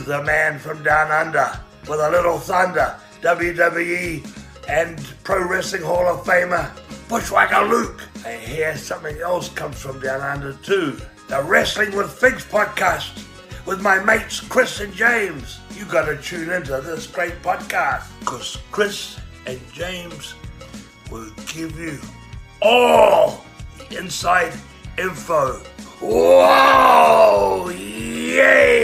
the man from down under with a little thunder, WWE and Pro Wrestling Hall of Famer Bushwhacker Luke. I hear something else comes from down under too. The Wrestling with Figs podcast with my mates Chris and James. You gotta tune into this great podcast because Chris and James will give you all the inside info. Whoa! Yay!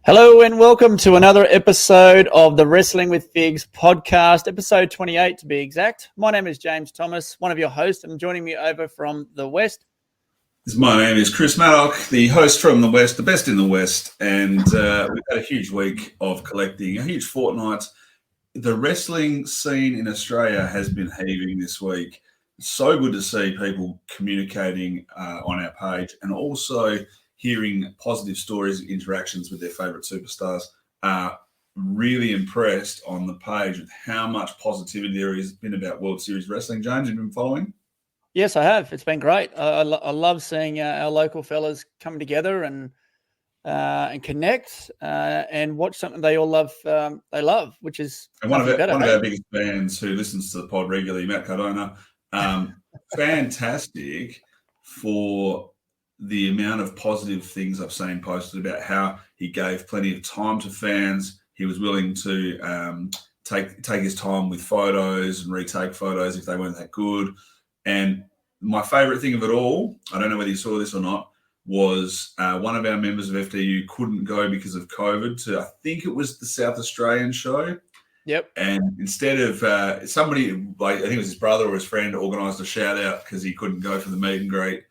Hello and welcome to another episode of the Wrestling with Figs podcast, episode 28 to be exact. My name is James Thomas, one of your hosts, and joining me over from the West. My name is Chris Maddock, the host from the West, the best in the West, and we've had a huge week of collecting, a huge fortnight. The wrestling scene in Australia has been heaving this week. It's so good to see people communicating on our page and also hearing positive stories, interactions with their favourite superstars. Really impressed on the page with how much positivity there has been about World Series Wrestling. James, you've been following? Yes, I have. It's been great. I love seeing our local fellas come together and connect and watch something they all love. They love, which is one of our biggest fans who listens to the pod regularly, Matt Cardona. Fantastic for the amount of positive things I've seen posted about how he gave plenty of time to fans. He was willing to take his time with photos and retake photos if they weren't that good. And my favourite thing of it all, I don't know whether you saw this or not, was one of our members of FDU couldn't go because of COVID to, I think it was the South Australian show. Yep. And instead of somebody, like I think it was his brother or his friend, organised a shout out because he couldn't go for the meet and greet.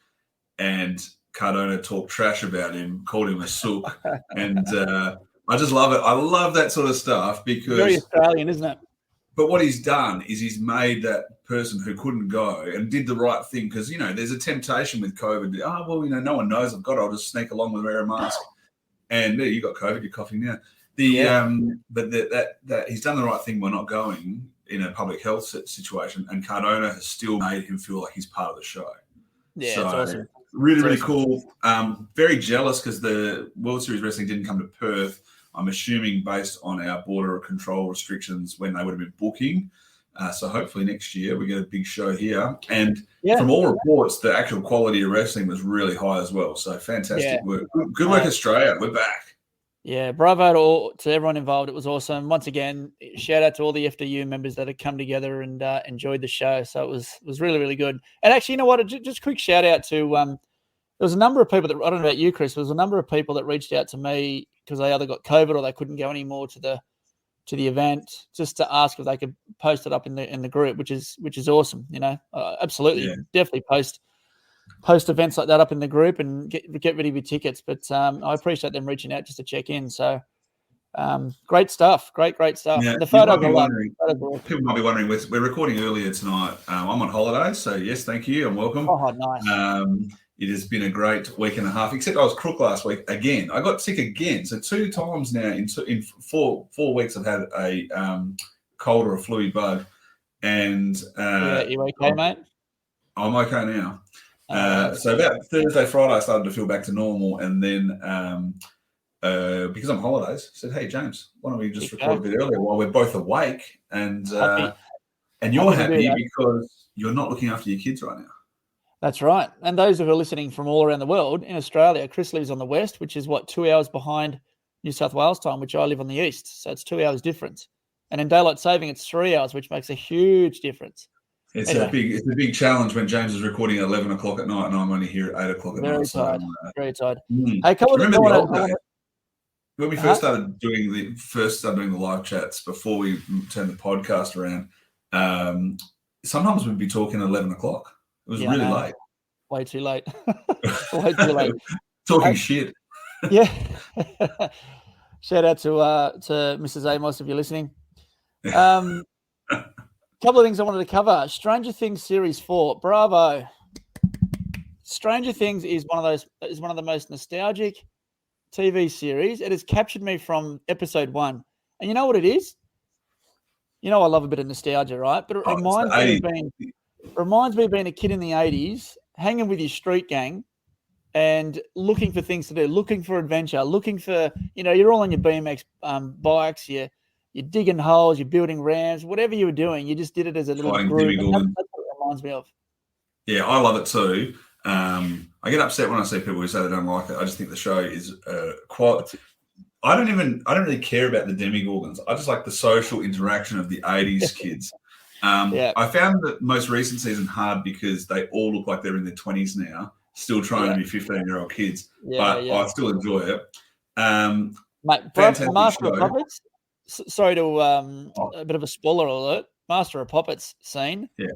And Cardona talked trash about him, called him a sook. And I just love it. I love that sort of stuff because... Very Australian, isn't it? But what he's done is he's made that person who couldn't go and did the right thing because, you know, there's a temptation with COVID. No one knows I've got it. I'll just sneak along with wear a mask. And you got COVID, you're coughing now. But that he's done the right thing by not going in a public health situation, and Cardona has still made him feel like he's part of the show. Yeah, so, it's awesome. Really cool. Very jealous because the World Series Wrestling didn't come to Perth. I'm assuming based on our border control restrictions when they would have been booking. So hopefully next year we get a big show here. And from all reports, the actual quality of wrestling was really high as well. So fantastic work. Good work, Australia. We're back. Yeah, bravo to everyone involved. It was awesome. Once again, shout out to all the FDU members that had come together and enjoyed the show. So it was really, really good. And actually, you know what? Just a quick shout out to there was a number of people that, I don't know about you, Chris, there was a number of people that reached out to me because they either got COVID or they couldn't go anymore to the event, just to ask if they could post it up in the group, which is awesome. You know, absolutely, definitely post events like that up in the group and get rid of your tickets. But I appreciate them reaching out just to check in. So great stuff, great stuff. Yeah, the photos people might be wondering, we're recording earlier tonight. I'm on holiday, so yes, thank you and welcome. Oh, nice. It has been a great week and a half, except I was crook last week again. I got sick again. So 2 times now in 4 weeks I've had a cold or a flu bug. And you okay, mate? I'm okay now. So about Thursday, Friday, I started to feel back to normal. And then because I'm on holidays, I said, hey, James, why don't we just record a bit earlier while we're both awake? And you're happy because you're not looking after your kids right now. That's right. And those who are listening from all around the world, in Australia, Chris lives on the west, which is 2 hours behind New South Wales time, which I live on the east. So it's 2 hours difference. And in daylight saving, it's 3 hours, which makes a huge difference. It's a big challenge when James is recording at 11 o'clock at night and I'm only here at 8 o'clock at night. Very tired. Hey, when we first started doing the live chats before we turned the podcast around, sometimes we'd be talking at 11 o'clock. It was really late. Way too late. Way too late. Talking shit. Yeah. Shout out to Mrs. Amos if you're listening. Couple of things I wanted to cover. Stranger Things Series 4. Bravo. Stranger Things is one of the most nostalgic TV series. It has captured me from episode 1. And you know what it is? I love a bit of nostalgia, right? But it reminds me of being a kid in the 80s, hanging with your street gang and looking for things to do, looking for adventure, looking for, you're all on your BMX bikes, you're digging holes, you're building ramps, whatever you were doing, you just did it as a little group. That's what it reminds me of. Yeah, I love it too. I get upset when I see people who say they don't like it. I just think the show is quite. I don't really care about the Demigorgons. I just like the social interaction of the 80s kids. I found the most recent season hard because they all look like they're in their 20s now, still trying to be 15-year-old kids. I still enjoy it. Mate, Master of Puppets. Sorry to a bit of a spoiler alert. Master of Puppets scene. Yeah.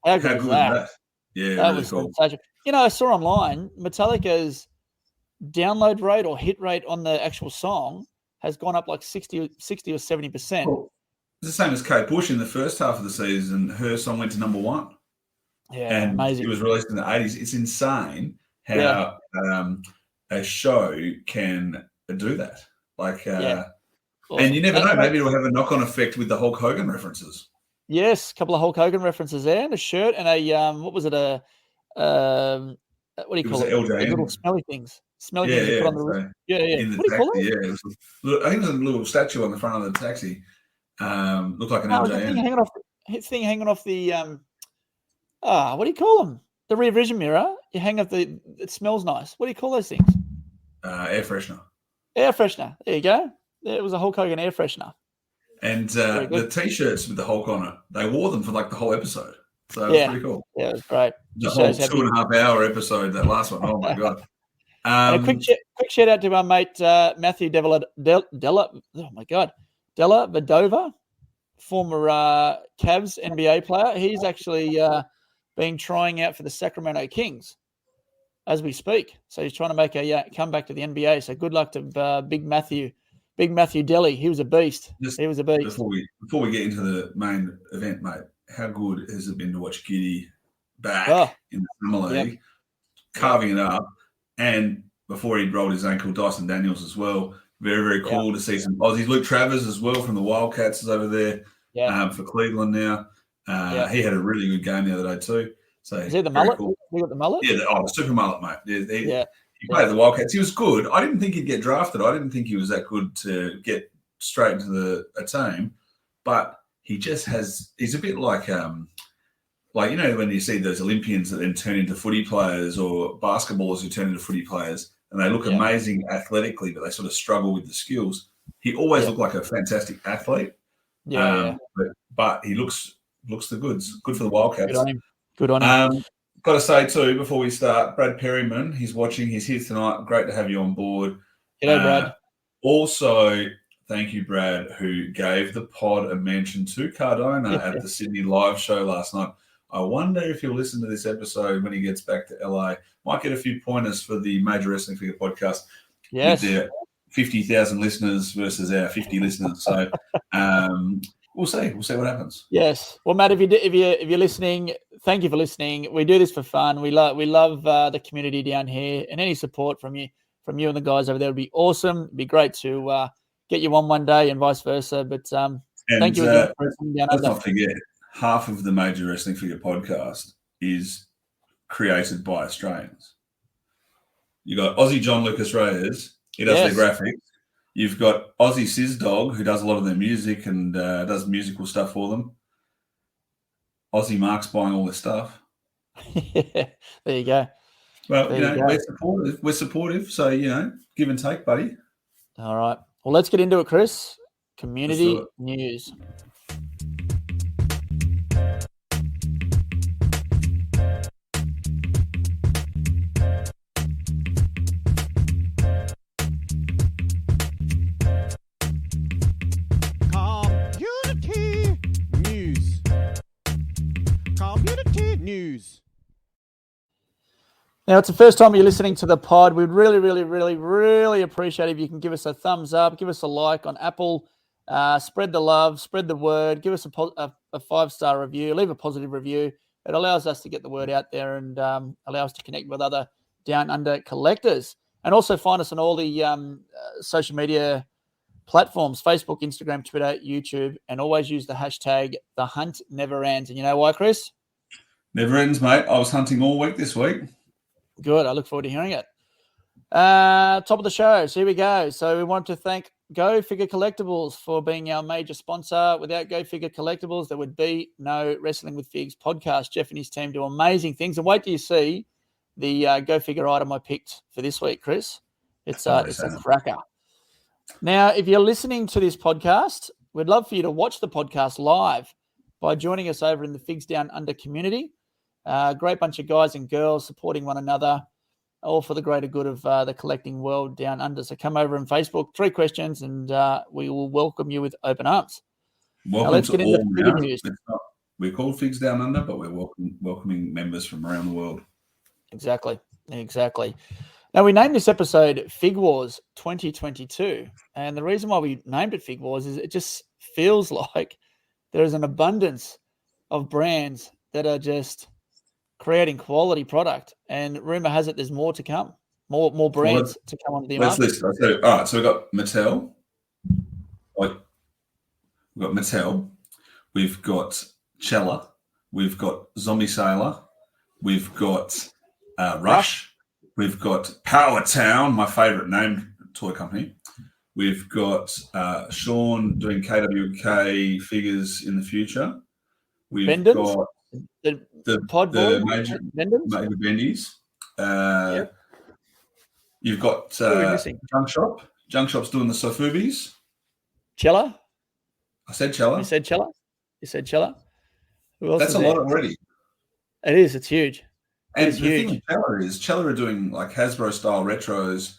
How good is that? Yeah, that really was cool. Sensational. I saw online Metallica's download rate or hit rate on the actual song has gone up like 60 or 70%. Well, it's the same as Kate Bush in the first half of the season. Her song went to number 1. Yeah, and amazing. It was released in the 80s. It's insane how a show can do that. Awesome. And you never know. Maybe it'll have a knock-on effect with the Hulk Hogan references. Yes, a couple of Hulk Hogan references there, and a shirt, and a what was it? What do you call it? LJN. Little smelly things. Smelly things you put on the roof. In the what do you call it? Yeah, I think there's a little statue on the front of the taxi. Looked like an LJN. Thing hanging off the what do you call them? The rear vision mirror. You hang up it smells nice. What do you call those things? Air freshener. Air freshener. There you go. It was a Hulk Hogan air freshener. And the T-shirts with the Hulk on it, they wore them for like the whole episode. So it was pretty cool. Yeah, it was great. The whole 2.5 hour episode, that last one. Oh, my God. And a quick shout out to our mate Matthew Della Vedova, former Cavs NBA player. He's actually been trying out for the Sacramento Kings as we speak. So he's trying to make a comeback to the NBA. So good luck to Big Matthew Delly. He was a beast. Before we get into the main event, mate, how good has it been to watch Giddy back in the Summer League, carving it up? And before he rolled his ankle, Dyson Daniels as well. Very, very cool to see some Aussies. Luke Travers as well from the Wildcats is over there for Cleveland now. He had a really good game the other day too. So is he the mullet? Cool. You got the mullet? Yeah, the super mullet, mate. He played the Wildcats. He was good. I didn't think he'd get drafted. I didn't think he was that good to get straight into a team. But he just has – he's a bit like when you see those Olympians that then turn into footy players or basketballers who turn into footy players and they look amazing athletically, but they sort of struggle with the skills. He always looked like a fantastic athlete. But he looks the goods. Good for the Wildcats. Good on him. Got to say, too, before we start, Brad Perryman, he's watching. He's here tonight. Great to have you on board. G'day, Brad. Also, thank you, Brad, who gave the pod a mention to Cardona at the Sydney live show last night. I wonder if he'll listen to this episode when he gets back to LA. Might get a few pointers for the Major Wrestling Figure podcast. Yes. With their 50,000 listeners versus our 50 listeners. So we'll see. We'll see what happens. Yes. Well, Matt, if you're listening, thank you for listening. We do this for fun. We love the community down here, and any support from you and the guys over there would be awesome. It'd be great to get you on one day and vice versa. But thank you again for coming down. Let's not forget, half of the Major Wrestling Figure podcast is created by Australians. You got Aussie John Lucas Reyes. He does their graphics. You've got Aussie Sizz Dog, who does a lot of their music and does musical stuff for them. Aussie Mark's buying all their stuff. There you go. Well, we're supportive. So, give and take, buddy. All right. Well, let's get into it, Chris. Community news. News. Now, it's the first time you're listening to the pod. We'd really, really, really, really appreciate if you can give us a thumbs up, give us a like on Apple, spread the love, spread the word, give us a 5-star review, leave a positive review. It allows us to get the word out there and allow us to connect with other Down Under collectors. And also find us on all the social media platforms: Facebook, Instagram, Twitter, YouTube, and always use the hashtag The Hunt Never Ends. And you know why, Chris? Never ends, mate. I was hunting all week this week. Good. I look forward to hearing it. Top of the show. So here we go. So we want to thank Go Figure Collectibles for being our major sponsor. Without Go Figure Collectibles, there would be no Wrestling with Figs podcast. Jeff and his team do amazing things. And wait till you see the Go Figure item I picked for this week, Chris. It's a cracker. Now, if you're listening to this podcast, we'd love for you to watch the podcast live by joining us over in the Figs Down Under community. Great bunch of guys and girls supporting one another, all for the greater good of the collecting world down under. So come over on Facebook, 3 questions, and we will welcome you with open arms. Welcome. Now let's get into Figure news. We're called Figs Down Under, but we're welcoming members from around the world. Exactly. Now, we named this episode Fig Wars 2022. And the reason why we named it Fig Wars is it just feels like there is an abundance of brands that are just creating quality product. And rumor has it there's more to come, more brands to come onto the market. Let's list. All right, so we've got Mattel. We've got Mattel. We've got Cella. We've got Zombie Sailor. We've got Rush. We've got Power Town, my favourite name toy company. We've got Sean doing KWK figures in the future. We've Bendons? got the Pod the Boy major Bendons? Bendies. You've got Junk Shop. Junk Shop's doing the Sofubis. Cella? I said Cella. You said Cella? Who else? That's a lot already. It is. It's huge. And the thing with Cella are doing like Hasbro style retros,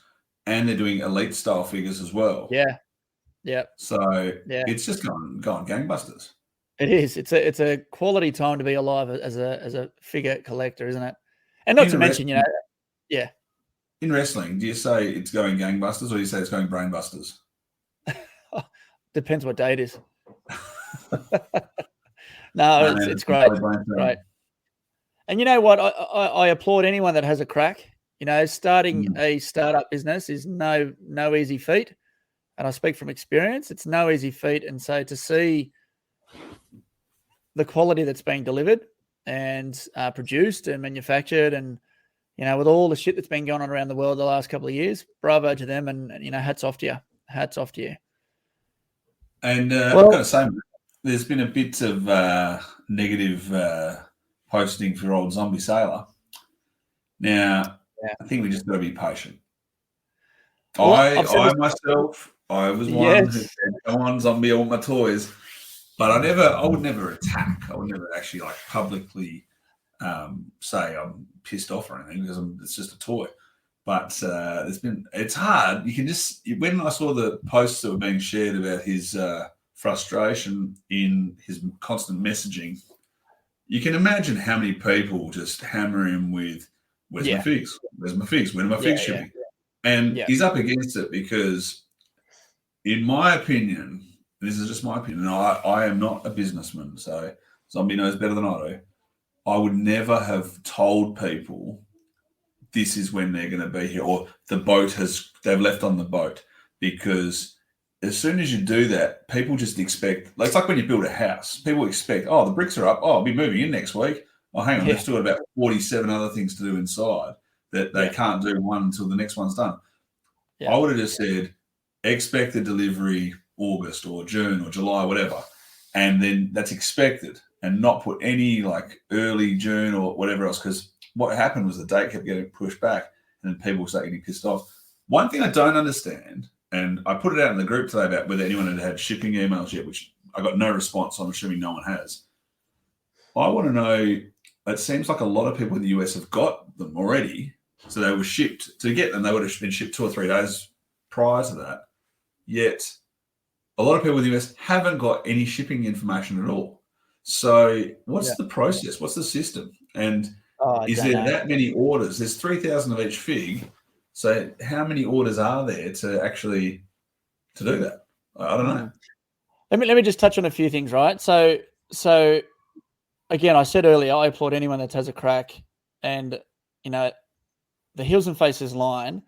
and they're doing elite style figures as well. Yeah. So it's just going gangbusters. It is. It's a quality time to be alive as a figure collector, isn't it? And not to mention, in wrestling, do you say it's going gangbusters or do you say it's going brainbusters? Depends what day it is. No, it's great. Right. And you know what? I applaud anyone that has a crack. You know, starting a startup business is no easy feat. And I speak from experience. It's no easy feat. And so to see the quality that's being delivered and produced and manufactured, and, you know, with all the shit that's been going on around the world the last couple of years, bravo to them. And you know, hats off to you. And I've got to say, there's been a bit of negative posting for old Zombie Sailor. Now, I think we just got to be patient. Well, I was one who said, "Come on, Zombie, I want my toys," but I would never attack. I would never actually like publicly say I'm pissed off or anything, because it's just a toy. But it's hard. You can just, when I saw the posts that were being shared about his frustration in his constant messaging, you can imagine how many people just hammer him with, where's my figs? Where's my figs? When are my figs shipping? And he's up against it because, in my opinion, this is just my opinion, I am not a businessman, so Zombie knows better than I do. I would never have told people this is when they're going to be here, or they've left on the boat, because as soon as you do that, people just expect, it's like when you build a house, people expect, oh, the bricks are up, oh, I'll be moving in next week. Oh, hang on, they've still got about 47 other things to do inside that they can't do one until the next one's done. I would have just said, expect the delivery August or June or July, whatever, and then that's expected, and not put any like early June or whatever else, because what happened was the date kept getting pushed back and then people started getting pissed off. One thing I don't understand, and I put it out in the group today about whether anyone had shipping emails yet, which I got no response, so I'm assuming no one has. I want to know, it seems like a lot of people in the US have got them already, so they were shipped. To get them, they would have been shipped 2 or 3 days prior to that. Yet, a lot of people in the US haven't got any shipping information at all. So what's the process? What's the system? And is there that many orders? There's 3,000 of each fig. So how many orders are there to actually to do that? I don't know. Let me just touch on a few things, right? So again, I said earlier, I applaud anyone that has a crack, and you know, the Heels and Faces line,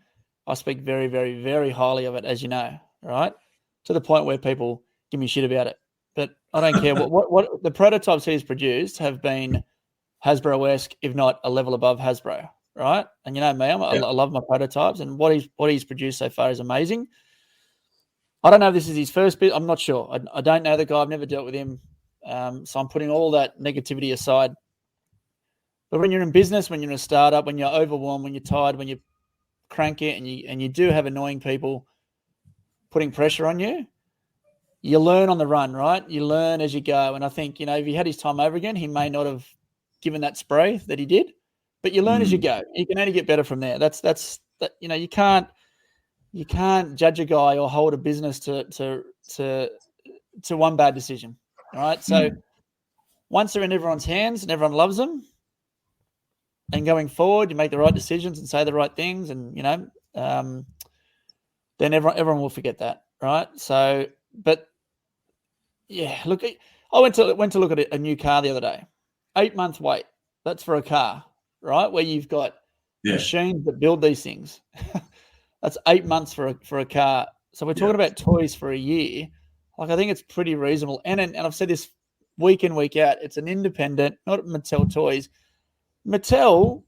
I speak very, very, very highly of it, as you know, right? to the point where people give me shit about it. But I don't care. What the prototypes he's produced have been Hasbro-esque, if not a level above Hasbro, right? And you know me, I love my prototypes, and what he's produced so far is amazing. I don't know if this is his first bit. I'm not sure. I don't know the guy. I've never dealt with him. So I'm putting all that negativity aside. But when you're in business, when you're in a startup, when you're overwhelmed, when you're tired, when you crank it, and you do have annoying people putting pressure on you, you learn on the run, right? You learn as you go. And I think, if he had his time over again, he may not have given that spray that he did. But you learn as you go. You can only get better from there. That's you can't judge a guy or hold a business to one bad decision. All right. So once they're in everyone's hands and everyone loves them, and going forward, you make the right decisions and say the right things, and then everyone will forget that, right? So, but yeah, look, I went to look at a new car the other day. 8-month wait. That's for a car, right? Where you've got machines that build these things. That's 8 months for a car. So we're talking about toys for a year. Like, I think it's pretty reasonable. And I've said this week in, week out. It's an independent, not Mattel Toys. Mattel,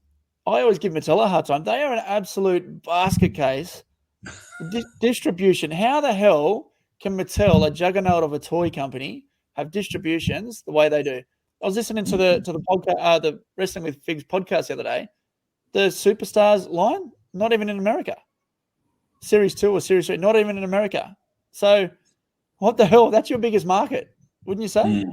I always give Mattel a hard time. They are an absolute basket case. Distribution. How the hell can Mattel, a juggernaut of a toy company, have distributions the way they do? I was listening to the podcast, the Wrestling with Figs podcast the other day. The Superstars line, not even in America. Series 2 or Series 3, not even in America. So, what the hell? That's your biggest market, wouldn't you say?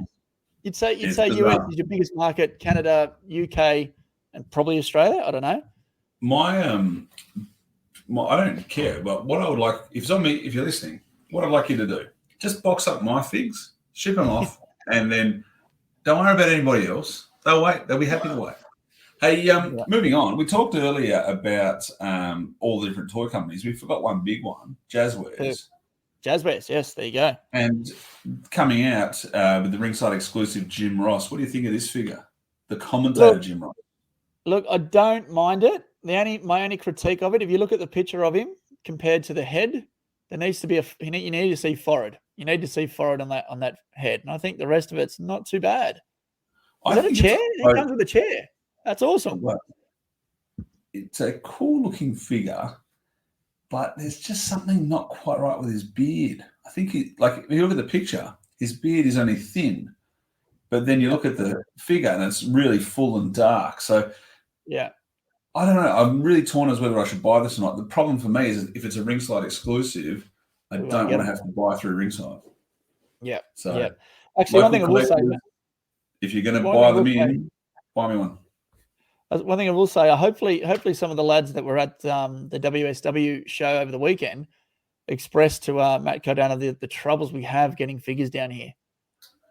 You'd say US is your biggest market, Canada, UK, and probably Australia. I don't know. I don't care, but what I would like, if you're listening, what I'd like you to do, just box up my figs, ship them off, and then don't worry about anybody else. They'll wait. They'll be happy to wait. Hey, moving on. We talked earlier about all the different toy companies. We forgot one big one, Jazzwares. Jazzwares, yes, there you go. And coming out with the ringside exclusive Jim Ross. What do you think of this figure? The commentator, Jim Ross. Look, I don't mind it. My only critique of it, if you look at the picture of him compared to the head, there needs to be you need to see forehead. You need to see forehead on that head. And I think the rest of it's not too bad. Is that a chair? It comes with a chair. That's awesome. Well, it's a cool looking figure, but there's just something not quite right with his beard. I think if you look at the picture, his beard is only thin, but then you look at the figure and it's really full and dark. So yeah, I don't know. I'm really torn as whether I should buy this or not. The problem for me is if it's a ringside exclusive, I don't want to have to buy through ringside. Yeah. So yeah. Actually, one thing I will say, if you're going to buy them in, buy me one. One thing I will say, hopefully some of the lads that were at the WSW show over the weekend expressed to Matt Cardona the troubles we have getting figures down here.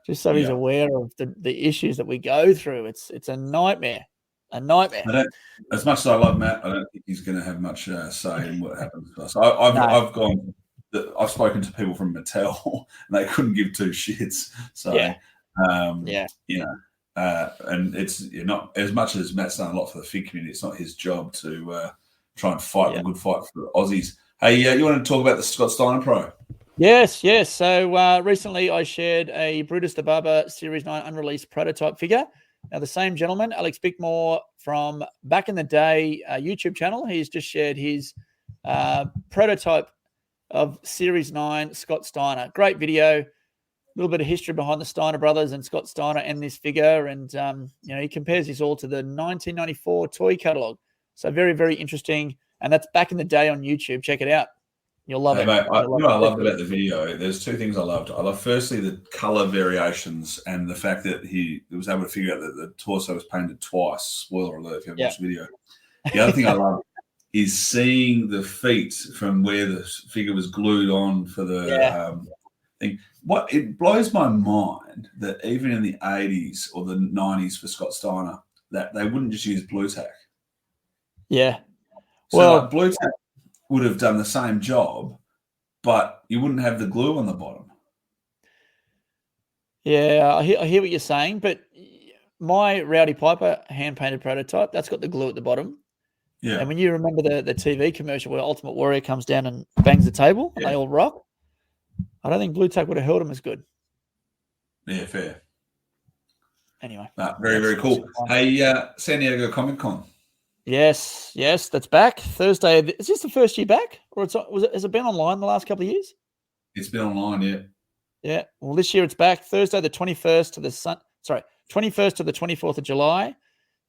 Just so he's aware of the issues that we go through. It's a nightmare. A nightmare. As much as I love Matt, I don't think he's going to have much say in what happens to us. I've spoken to people from Mattel and they couldn't give two shits. So and it's not as much as Matt's done a lot for the fig community. It's not his job to try and fight the good fight for the Aussies. Hey, you want to talk about the Scott Steiner Pro? Yes. So recently I shared a Brutus the Barber Series 9 unreleased prototype figure. Now, the same gentleman, Alex Bickmore from back in the day YouTube channel, he's just shared his prototype of Series 9 Scott Steiner. Great video. A little bit of history behind the Steiner brothers and Scott Steiner and this figure. And, he compares this all to the 1994 toy catalog. So very, very interesting. And that's back in the day on YouTube. Check it out. You'll love it. Mate, I loved about the video. There's two things I loved. I love, firstly, the color variations and the fact that he was able to figure out that the torso was painted twice. Spoiler alert if you haven't watched the video. The other thing I love is seeing the feet from where the figure was glued on for the thing. It blows my mind that even in the 80s or the 90s for Scott Steiner, that they wouldn't just use Blue Tack. Yeah. So Blue Tack would have done the same job, but you wouldn't have the glue on the bottom. Yeah, I hear what you're saying, but my Rowdy Piper hand-painted prototype, that's got the glue at the bottom. Yeah. And when you remember the TV commercial where Ultimate Warrior comes down and bangs the table and they all rock, I don't think Blue Tack would have held him as good. Yeah, fair. Anyway. Very, very cool. Hey, San Diego Comic Con. Yes, that's back Thursday. Is this the first year back, or has it been online the last couple of years? It's been online, yeah. Yeah. Well, this year it's back Thursday, the 21st to the 21st to the 24th of July,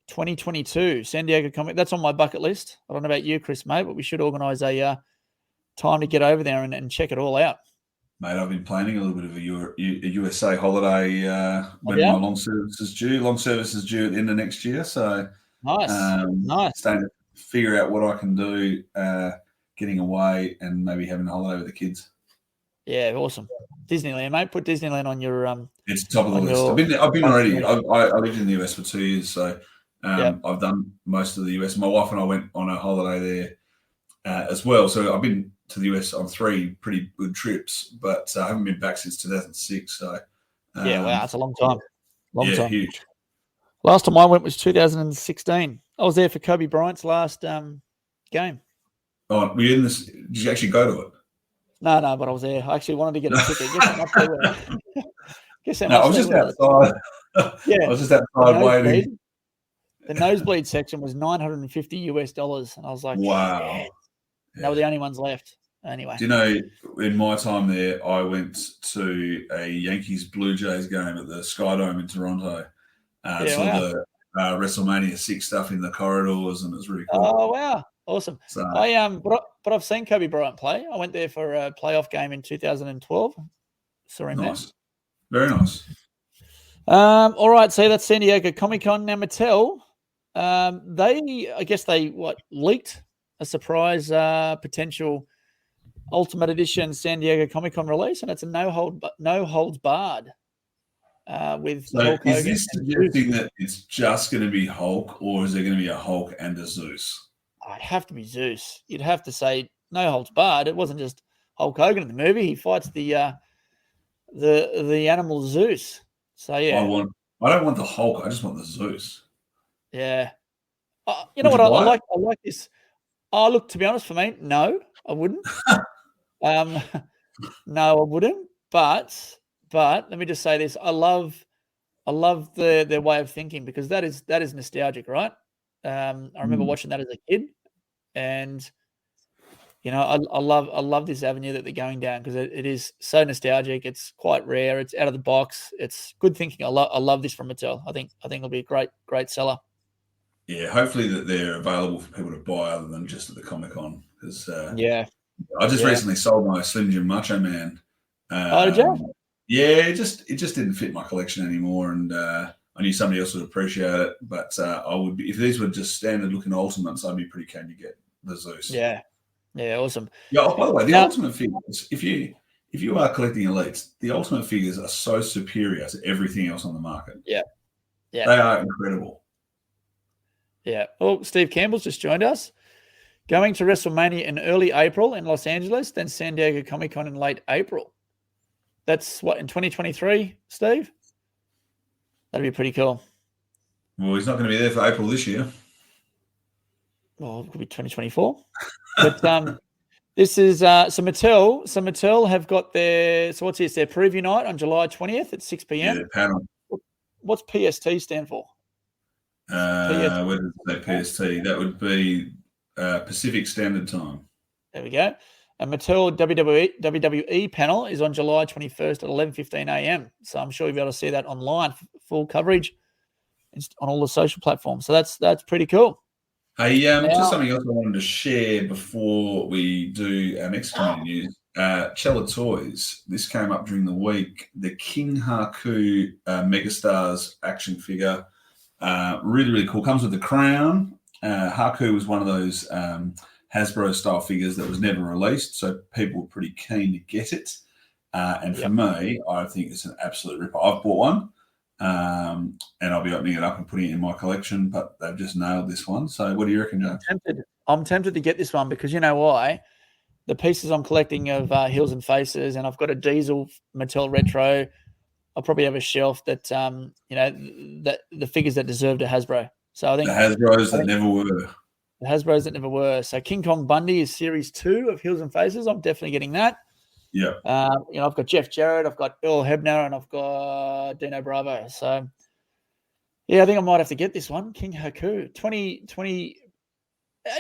2022. San Diego Comic. That's on my bucket list. I don't know about you, Chris, mate, but we should organise a time to get over there and check it all out. Mate, I've been planning a little bit of a USA holiday when my long service is due. Long service is due at the end of next year, so nice. Starting to figure out what I can do, getting away and maybe having a holiday with the kids. Yeah, awesome. Disneyland, mate. Put Disneyland on your It's top of the list. I've been already. I lived in the US for 2 years, so I've done most of the US. My wife and I went on a holiday there as well. So I've been to the US on 3 pretty good trips, but I haven't been back since 2006. So wow, that's a long time. Long time. Huge. Last time I went was 2016. I was there for Kobe Bryant's last game. Oh, were you in this? Did you actually go to it? No, but I was there. I actually wanted to get a ticket. I was just outside. Yeah, I was just outside waiting. The nosebleed section was $950, and I was like, wow. Yeah. They were the only ones left. Anyway. Do you know, in my time there, I went to a Yankees Blue Jays game at the Skydome in Toronto. The WrestleMania 6 stuff in the corridors, and it was really cool. Oh wow, awesome! So, but I've seen Kobe Bryant play. I went there for a playoff game in 2012. Saw him nice, there. Very nice. All right, so that's San Diego Comic-Con. Now Mattel, they leaked a surprise potential Ultimate Edition San Diego Comic-Con release, and it's a no holds barred. With so Hulk is this suggesting that it's just going to be Hulk, or is there going to be a Hulk and a Zeus? It'd have to be Zeus. You'd have to say no holds barred. It wasn't just Hulk Hogan in the movie. He fights the animal Zeus. So yeah, I don't want the Hulk. I just want the Zeus. Yeah. You know what? I like this. Oh, look. To be honest, for me, no, I wouldn't. No, I wouldn't. But let me just say this: I love their way of thinking, because that is nostalgic, right? I remember watching that as a kid, and I love this avenue that they're going down, because it is so nostalgic. It's quite rare. It's out of the box. It's good thinking. I love this from Mattel. I think it'll be a great seller. Yeah, hopefully that they're available for people to buy other than just at the Comic-Con. Because I just recently sold my Slim Jim Macho Man. Did you? Yeah, it just didn't fit my collection anymore, and I knew somebody else would appreciate it. But I would be, if these were just standard looking Ultimates, I'd be pretty keen to get the Zeus. Yeah, awesome. Yeah. Oh, by the way, the Ultimate figures, if you are collecting Elites, the Ultimate figures are so superior to everything else on the market. Yeah, they are incredible. Yeah. Oh, Steve Campbell's just joined us. Going to WrestleMania in early April in Los Angeles, then San Diego Comic-Con in late April. That's what, in 2023, Steve? That'd be pretty cool. Well, he's not going to be there for April this year. Well, it could be 2024. But this is so Mattel have got their their preview night on July 20th at 6 p.m. Yeah, panel. What's PST stand for? Where does it say PST? That would be Pacific Standard Time. There we go. And Mattel WWE panel is on July 21st at 11:15 a.m. So I'm sure you'll be able to see that online, full coverage on all the social platforms. So that's pretty cool. Hey, just something else I wanted to share before we do our next community news. Cella Toys. This came up during the week. The King Haku Megastars action figure. Really, really cool. Comes with the crown. Haku was one of those Hasbro style figures that was never released, so people were pretty keen to get it. And for me, I think it's an absolute ripper. I've bought one, and I'll be opening it up and putting it in my collection, but they've just nailed this one. So what do you reckon, Joe? I'm tempted to get this one, because you know why? The pieces I'm collecting of Heels and Faces, and I've got a Diesel Mattel Retro. I'll probably have a shelf that, that the figures that deserved a Hasbro. So I think the Hasbros that never were. The Hasbros that never were. So King Kong Bundy is Series 2 of Heels and Faces. I'm definitely getting that. Yeah. I've got Jeff Jarrett, I've got Earl Hebner, and I've got Dino Bravo. So, yeah, I think I might have to get this one. King Haku 2020.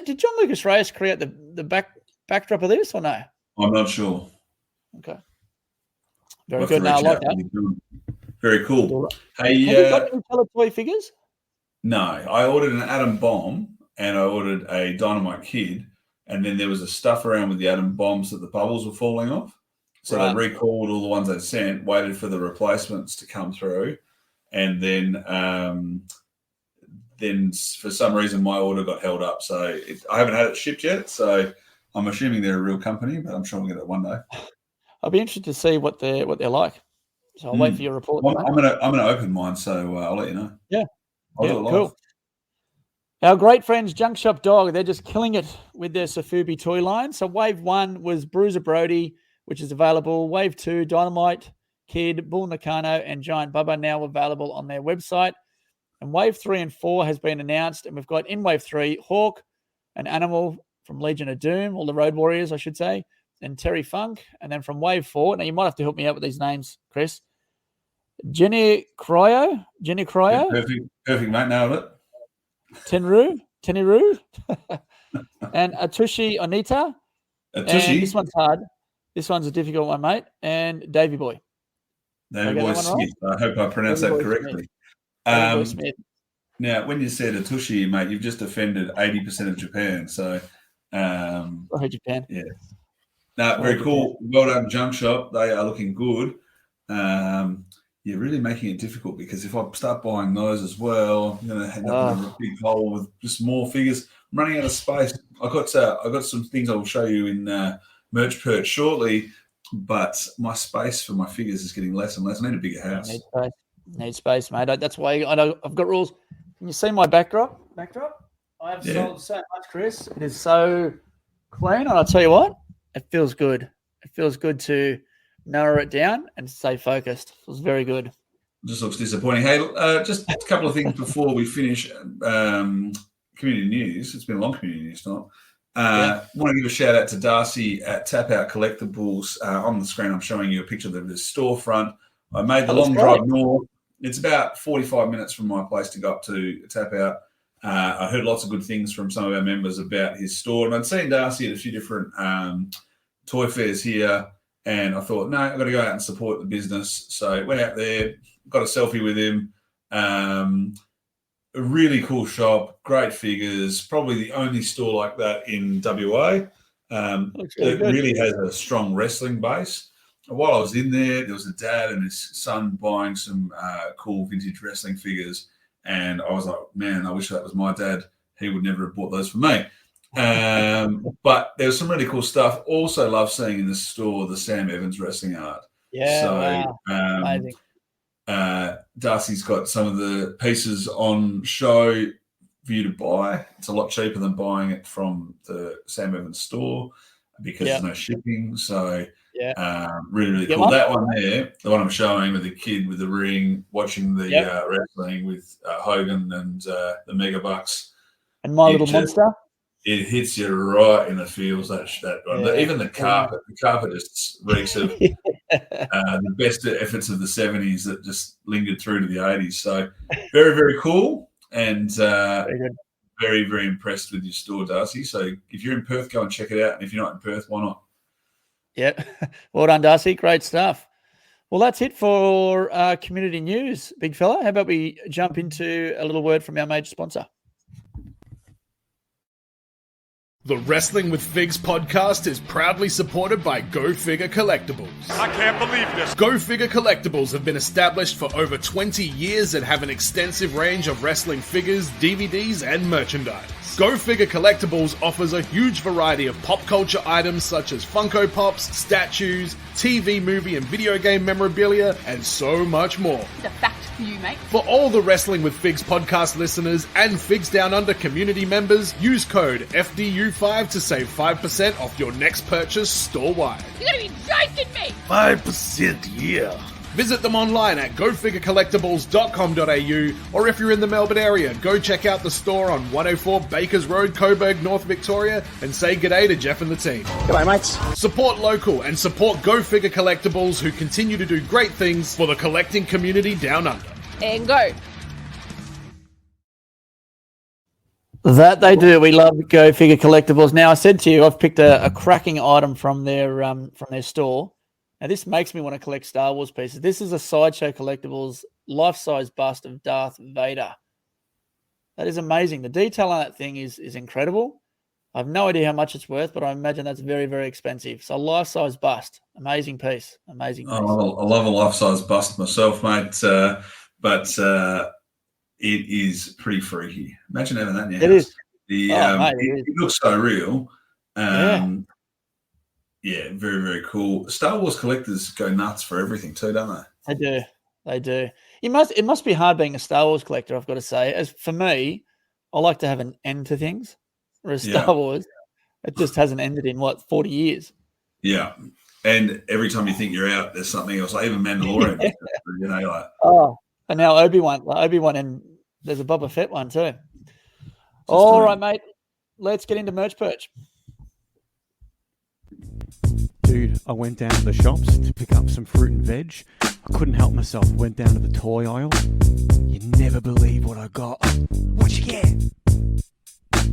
Did John Lucas Reyes create the backdrop of this or no? I'm not sure. Okay. Very good. Now I like that. Very cool. Hey, have you got any Teletubby figures? No, I ordered an Atom Bomb and I ordered a Dynamite Kid, and then there was a stuff around with the atom bombs that the bubbles were falling off. So they recalled all the ones they'd sent, waited for the replacements to come through, and then for some reason my order got held up. So I haven't had it shipped yet. So I'm assuming they're a real company, but I'm sure we'll get it one day. I'll be interested to see what they're like. So I'll wait for your report. I'm gonna open mine, so I'll let you know. Yeah, I'll do it live. Cool. Our great friends Junk Shop Dog, they're just killing it with their Sofubi toy line. So wave 1 was Bruiser Brody, which is available. Wave 2, Dynamite Kid, Bull Nakano, and Giant Bubba now available on their website. And wave 3 and 4 has been announced, and we've got in wave 3 Hawk, an animal from Legion of Doom, or the Road Warriors, I should say, and Terry Funk. And then from wave 4, now you might have to help me out with these names, Chris. Jenny Cryo. Yeah, perfect, mate. Nailed it. Tenru, and Atushi Onita. And this one's hard. This one's a difficult one, mate. And Davey Boy. Davey Boy Smith. Right? I hope I pronounced that correctly. Now, when you said Atushi, mate, you've just offended 80% of Japan. So, Japan. Yeah. No, very cool. Well done, Junk Shop. They are looking good. You're really making it difficult, because if I start buying those as well, I'm going to end up in a big hole with just more figures. I'm running out of space. I got some things I will show you in Merch Perch shortly, but my space for my figures is getting less and less. I need a bigger house. Need space, mate. That's why I've got rules. Can you see my backdrop? I have sold so much, Chris. It is so clean, and I'll tell you what, it feels good. It feels good to narrow it down and stay focused. It was very good. Just looks disappointing. Hey, just a couple of things before we finish. Community news. It's been a long community news tonight. Want to give a shout out to Darcy at Tap Out Collectibles. On the screen, I'm showing you a picture of the storefront. I made the long drive north. It's about 45 minutes from my place to go up to Tap Out. I heard lots of good things from some of our members about his store, and I'd seen Darcy at a few different toy fairs here. And I thought, no, I've got to go out and support the business. So went out there, got a selfie with him. A really cool shop, great figures, probably the only store like that in WA. It really has a strong wrestling base. And while I was in there was a dad and his son buying some cool vintage wrestling figures. And I was like, man, I wish that was my dad. He would never have bought those for me. But there's some really cool stuff. Also love seeing in the store the Sam Evans wrestling art. Yeah, amazing. Darcy's got some of the pieces on show for you to buy. It's a lot cheaper than buying it from the Sam Evans store because there's no shipping. So really cool. That one there, the one I'm showing with the kid with the ring, watching the wrestling with Hogan and the Mega Bucks. And My Little Monster. It hits you right in the feels, that one. Even the carpet just reeks of the best efforts of the 70s that just lingered through to the 80s. So very, very cool, and very, very impressed with your store, Darcy. So if you're in Perth, go and check it out. And if you're not in Perth, why not? Yeah. Well done, Darcy. Great stuff. Well, that's it for community news, big fella. How about we jump into a little word from our major sponsor? The Wrestling with Figs podcast is proudly supported by Go Figure Collectibles. I can't believe this. Go Figure Collectibles have been established for over 20 years and have an extensive range of wrestling figures, DVDs, and merchandise. Go Figure Collectibles offers a huge variety of pop culture items such as Funko Pops, statues, TV, movie, and video game memorabilia, and so much more. The fact for you, mate. For all the Wrestling with Figs podcast listeners and Figs Down Under community members, use code FDU5 to save 5% off your next purchase store-wide. You're gonna be joking me! 5%, yeah. Visit them online at gofigurecollectibles.com.au, or if you're in the Melbourne area, go check out the store on 104 Bakers Road, Coburg, North Victoria, and say g'day to Jeff and the team. G'day, mates. Support local and support Go Figure Collectibles, who continue to do great things for the collecting community down under. And go. That they do. We love Go Figure Collectibles. Now, I said to you, I've picked a cracking item from their store. Now, this makes me want to collect Star Wars pieces. This is a Sideshow Collectibles life-size bust of Darth Vader. That is amazing. The detail on that thing is incredible. I have no idea how much it's worth, but I imagine that's very, very expensive. So, life-size bust. Amazing piece. Amazing piece. Oh, I love a life-size bust myself, mate. But it is pretty freaky. Imagine having that in your house. Is. It looks so real. Yeah, very, very cool. Star Wars collectors go nuts for everything too, don't they? They do. It must be hard being a Star Wars collector, I've got to say. As for me, I like to have an end to things. Whereas Star Wars, it just hasn't ended in 40 years. Yeah. And every time you think you're out, there's something else. Like even Mandalorian, and now Obi-Wan, and there's a Boba Fett one too. All right, mate. Let's get into merch perch. Dude, I went down to the shops to pick up some fruit and veg. I couldn't help myself. Went down to the toy aisle. You never believe what I got. What you get?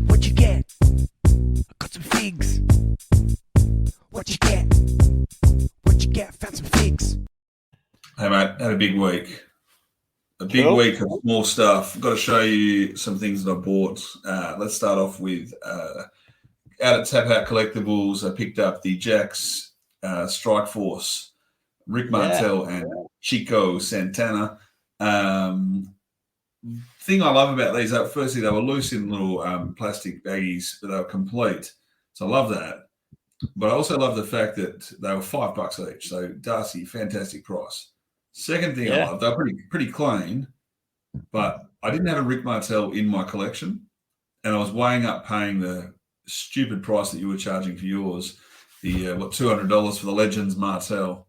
What you get? I got some figs. What you get? What you get? Found some figs. Hey, mate, had a big week. A big week of small stuff. I've got to show you some things that I bought. Let's start off with out at Tap Out Collectibles, I picked up the Jax Strike Force, Rick Martel and Chico Santana. Thing I love about these, firstly, they were loose in little plastic baggies, but they were complete. So I love that. But I also love the fact that they were $5 each. So Darcy, fantastic price. Second thing I love, they're pretty clean, but I didn't have a Rick Martel in my collection, and I was weighing up paying the stupid price that you were charging for yours, the $200 for the Legends Martel,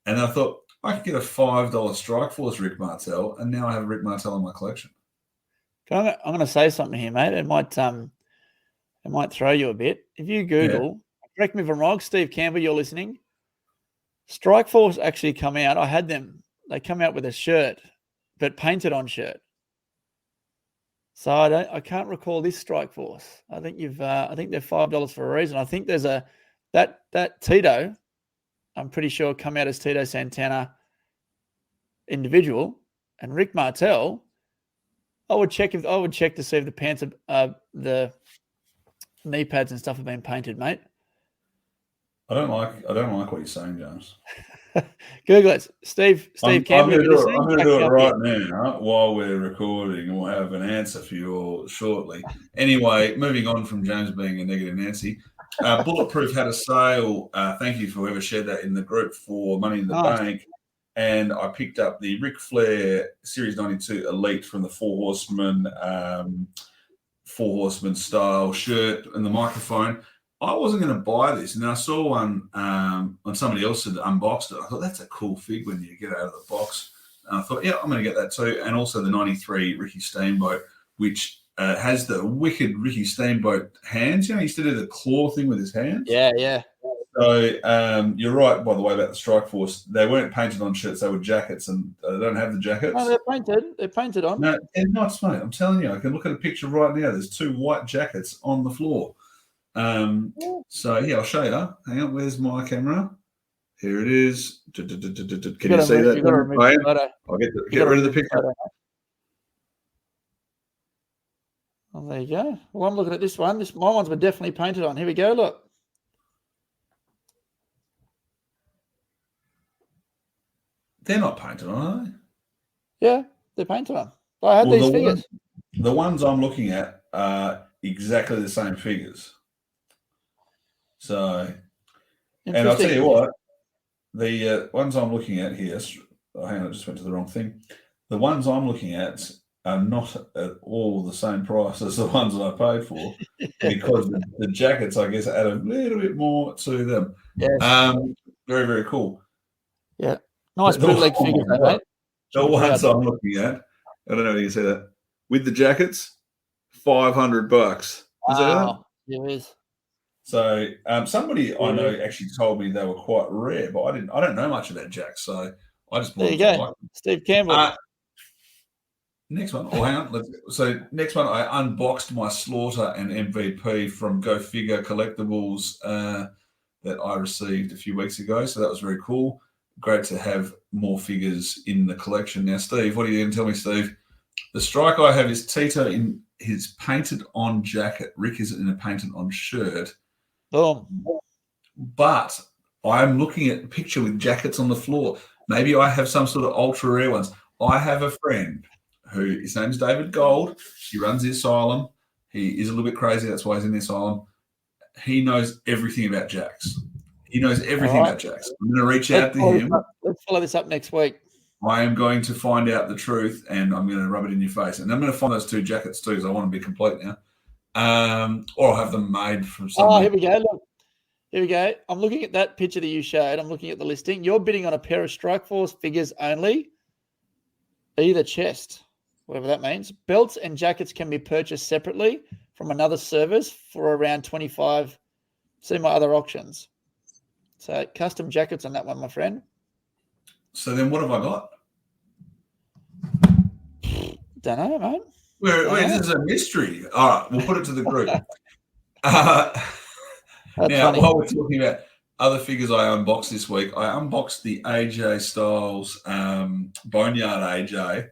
and I thought I could get a $5 Strike Force Rick Martel, and now I have a Rick Martel in my collection. I'm going to say something here, mate. It might throw you a bit. If you Google, correct me if I'm wrong, Steve Campbell, you're listening. Strike Force actually come out. I had them. They come out with a shirt, but painted on shirt. So I can't recall this Strike Force. I think I think they're $5 for a reason. I think there's that Tito, I'm pretty sure, come out as Tito Santana individual, and Rick Martel. I would check to see if the pants the knee pads and stuff have been painted, mate. I don't like what you're saying, James. Google it. Steve Campbell. I'm going to do it right now while we're recording, and we'll have an answer for you all shortly. Anyway, moving on from James being a negative Nancy, Bulletproof had a sale. Thank you for whoever shared that in the group for Money in the Bank. And I picked up the Ric Flair Series 92 Elite from the Four Horsemen style shirt and the microphone. I wasn't going to buy this, and I saw one on somebody else had unboxed it. I thought, that's a cool fig when you get it out of the box. And I thought, I'm going to get that too. And also the 93 Ricky Steamboat, which has the wicked Ricky Steamboat hands. You know, he used to do the claw thing with his hands. Yeah. So you're right, by the way, about the Strike Force. They weren't painted on shirts. They were jackets, and they don't have the jackets. No, they're painted. They're painted on. No, they're not, mate. I'm telling you, I can look at a picture right now. There's 2 white jackets on the floor. So I'll show you. Hang on, where's my camera? Here it is. Can you see that? I'll get rid of the picture. Oh, there you go. Well, I'm looking at this one. My ones were definitely painted on. Here we go. Look. They're not painted on, are they? Yeah, they're painted on. I had these figures. The ones I'm looking at are exactly the same figures. So, and I'll tell you what, the ones I'm looking at here, hang on, I just went to the wrong thing. The ones I'm looking at are not at all the same price as the ones that I paid for, because the jackets, I guess, add a little bit more to them. Yes. Very, very cool. Yeah. Nice bootleg figures, though, mate. The ones I'm looking at, I don't know if you can see that, with the jackets, $500. Wow. Yeah, it is. So somebody I know actually told me they were quite rare, but I don't know much about jacks, so I just bought There you go. Steve Campbell. Next one. Oh, hang on. So next one, I unboxed my Slaughter and MVP from Go Figure Collectibles that I received a few weeks ago. So that was very cool. Great to have more figures in the collection. Now, Steve, what are you going to tell me, Steve? The strike I have is Tito in his painted-on jacket. Rick is in a painted-on shirt. Boom. But I'm looking at a picture with jackets on the floor. Maybe I have some sort of ultra-rare ones. I have a friend who, his name's David Gold. He runs the asylum. He is a little bit crazy. That's why he's in the asylum. He knows everything about jacks. He knows everything about jacks. I'm going to reach out to him. Let's follow this up next week. I am going to find out the truth, and I'm going to rub it in your face. And I'm going to find those 2 jackets too, because I want to be complete now. Or I'll have them made from something. Oh, here we go. Look. Here we go. I'm looking at that picture that you showed. I'm looking at the listing. You're bidding on a pair of Strikeforce figures only. Either chest, whatever that means. Belts and jackets can be purchased separately from another service for around $25. See my other auctions. So custom jackets on that one, my friend. So then what have I got? Don't know, mate. This is a mystery. All right, we'll put it to the group. Now, funny. while we're talking about other figures I unboxed this week, I unboxed the AJ Styles Boneyard AJ,